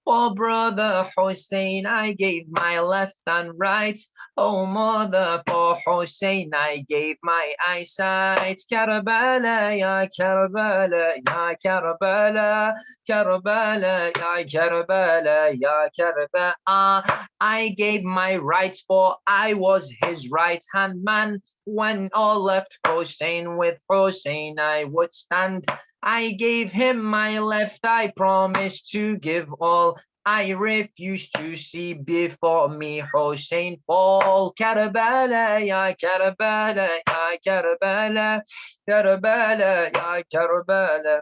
For brother Hussain, I gave my left and right. Oh mother, for Hussain, I gave my eyesight. Karbala, ya Karbala, ya Karbala, Karbala, ya Karbala, ya Karbala. I gave my rights, for I was his right-hand man. When all left Hussain, with Hussain I would stand. I gave him my left, I promised to give all. I refuse to see before me Hussain fall. Karbala, ya Karbala, ya Karbala, Karbala, ya Karbala.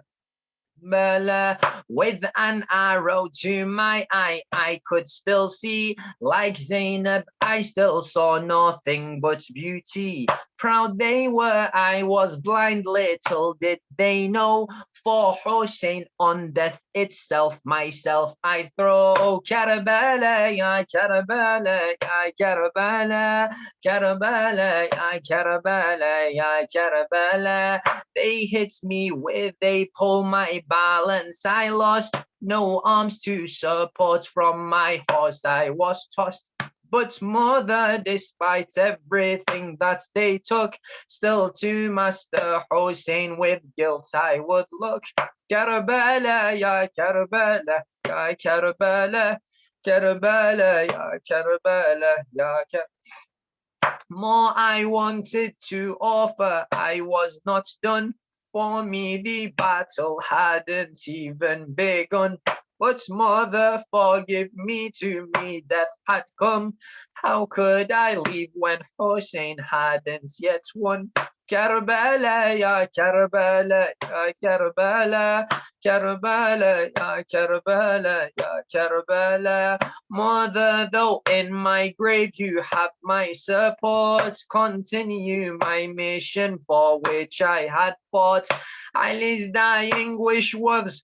With an arrow to my eye, I could still see. Like Zainab, I still saw nothing but beauty. Proud they were, I was blind, little did they know. For Hussain on death itself, myself I throw. Karbala, ya Karbala, ya Karbala, Karbala, ya Karbala, ya Karbala. They hit me with a pole, my balance I lost. No arms to support from my horse, I was tossed. But mother, despite everything that they took, still to Master Hussain with guilt I would look. Karbala, ya Karbala, ya Karbala, Karbala, ya Karbala, ya Karbala. More I wanted to offer, I was not done. For me the battle hadn't even begun. But mother, forgive me, to me death had come. How could I leave when Hussain hadn't yet won? Karbala, ya Karbala, ya Karbala, Karbala, ya Karbala, ya Karbala. Mother, though in my grave you have my support, continue my mission for which I had fought. Ali's dying wish was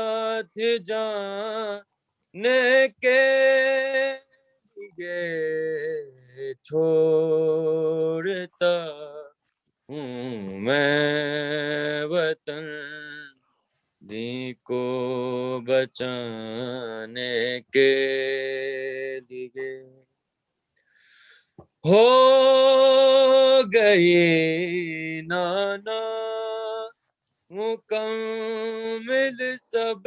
जाने के लिए छोड़ता हूँ मैं वतन दी को बचाने के लिए। हो गई नाना मुकम्मिल सब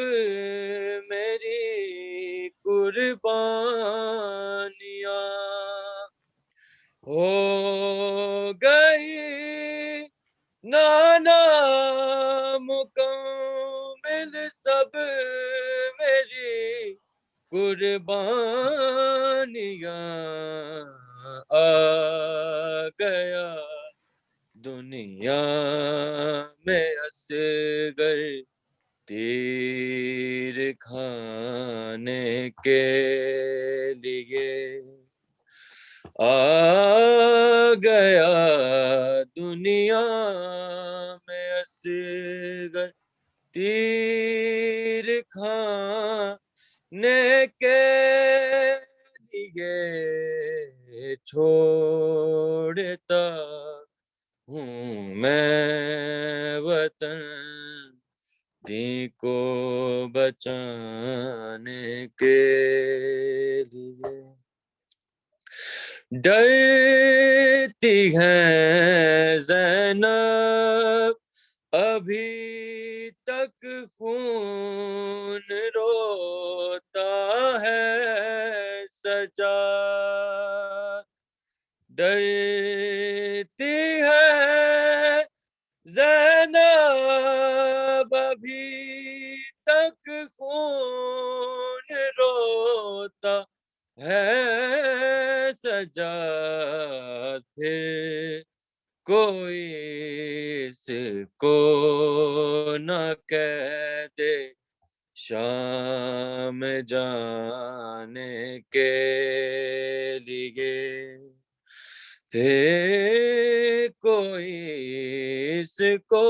मेरी कुर्बानियाँ। हो गई नाना मुकम्मिल सब मेरी कुर्बानियाँ। आ गया दुनिया में असगर तीर खाने के लिए। आ गया दुनिया में असगर तीर खाने के लिए छोड़ता हूँ मैं वतन दी को बचाने के लिए। डरती है ज़ैनब अभी तक खून रोता है सजा। डरती है ज़ैनब अभी तक खून रोता है सजा। फिर कोई इसको न कह दे शाम जाने के लिए। फिर कोई इसको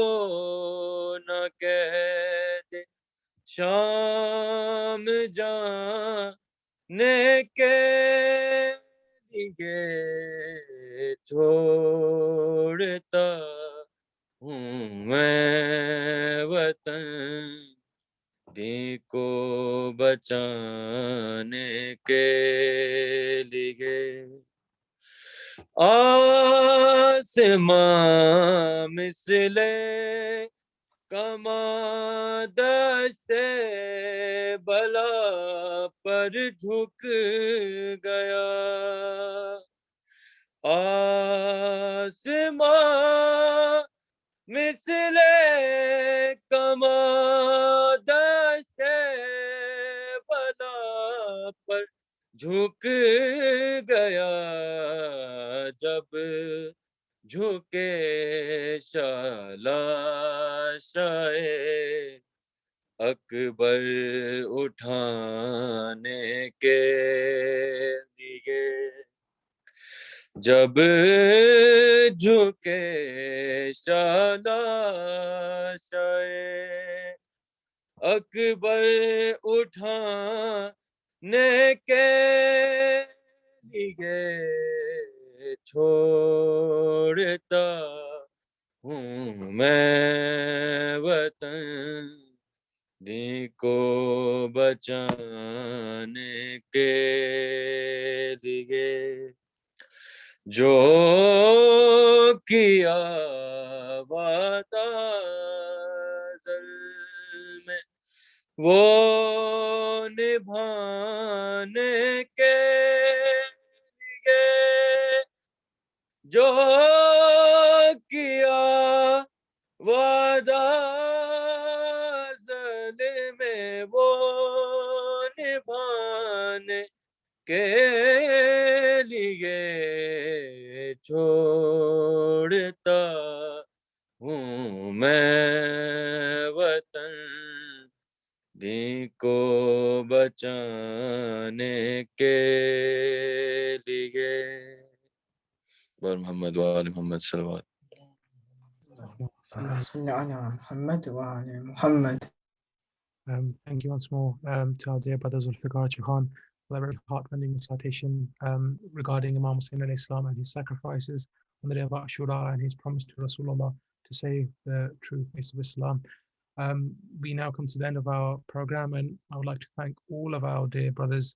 न कह दे शाम जाने के लिए छोड़ता हूँ मैं वतन दी को बचाने के लिए। आसमां मिसले कमादस्ते बला पर झुक गया। आसमां मिसले कमादस्ते बला पर झुक गया। जब झुके शालाशाए अकबर उठाने के लिए। जब झुके शालाशाए अकबर उठाने के लिए छोड़ता हूँ मैं वतन दी को बचाने के लिए। जो किया वादा अज़ल में वो निभाने के लिए। जो किया वादा अज़ल में वो निभाने के लिए छोड़ता हूँ मैं वतन दी को बचाने के लिए। बर मोहम्मद वाले मोहम्मद सल्लल्लाहु صل على محمد وعلى محمد. Thank you once more to our dear brother Zulfiqar Chohan for that very heartrending recitation regarding Imam Hussain alayhi salam and his sacrifices on the day of Ashura and his promise to Rasulullah to save the true face of Islam. We now come to the end of our program, and I would like to thank all of our dear brothers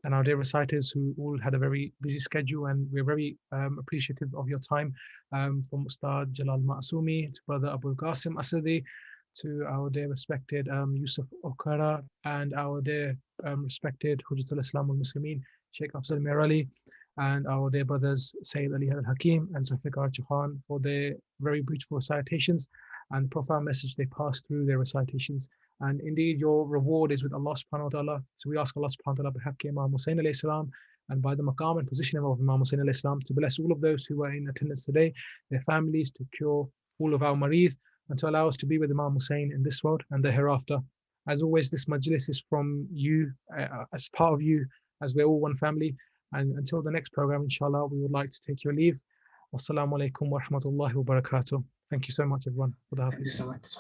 and our dear reciters who all had a very busy schedule, and we're very appreciative of your time, from Ustad Jalal Masoomi to brother Abul Qasim Asadi, to our dear respected Yusuf Okera, and our dear respected Hujjatul Islam wal Muslimin, Sheikh Afzal Merali, and our dear brothers Sayyid Ali Al-Hakeem and Zulfiqar Chohan for their very beautiful recitations and the profound message they passed through their recitations. And indeed, your reward is with Allah subhanahu wa ta'ala. So we ask Allah subhanahu wa ta'ala bihaqqi Imam Hussain alayhi salam and by the maqam and position of Imam Hussain alayhi salam to bless all of those who are in attendance today, their families, to cure all of our marid, and to allow us to be with Imam Hussain in this world and the hereafter. As always, this majlis is from you, as part of you, as we're all one family. And until the next program, inshallah, we would like to take your leave. Wassalamu alaikum wa rahmatullahi wa barakatuh. Thank you so much, everyone. Thank you so much.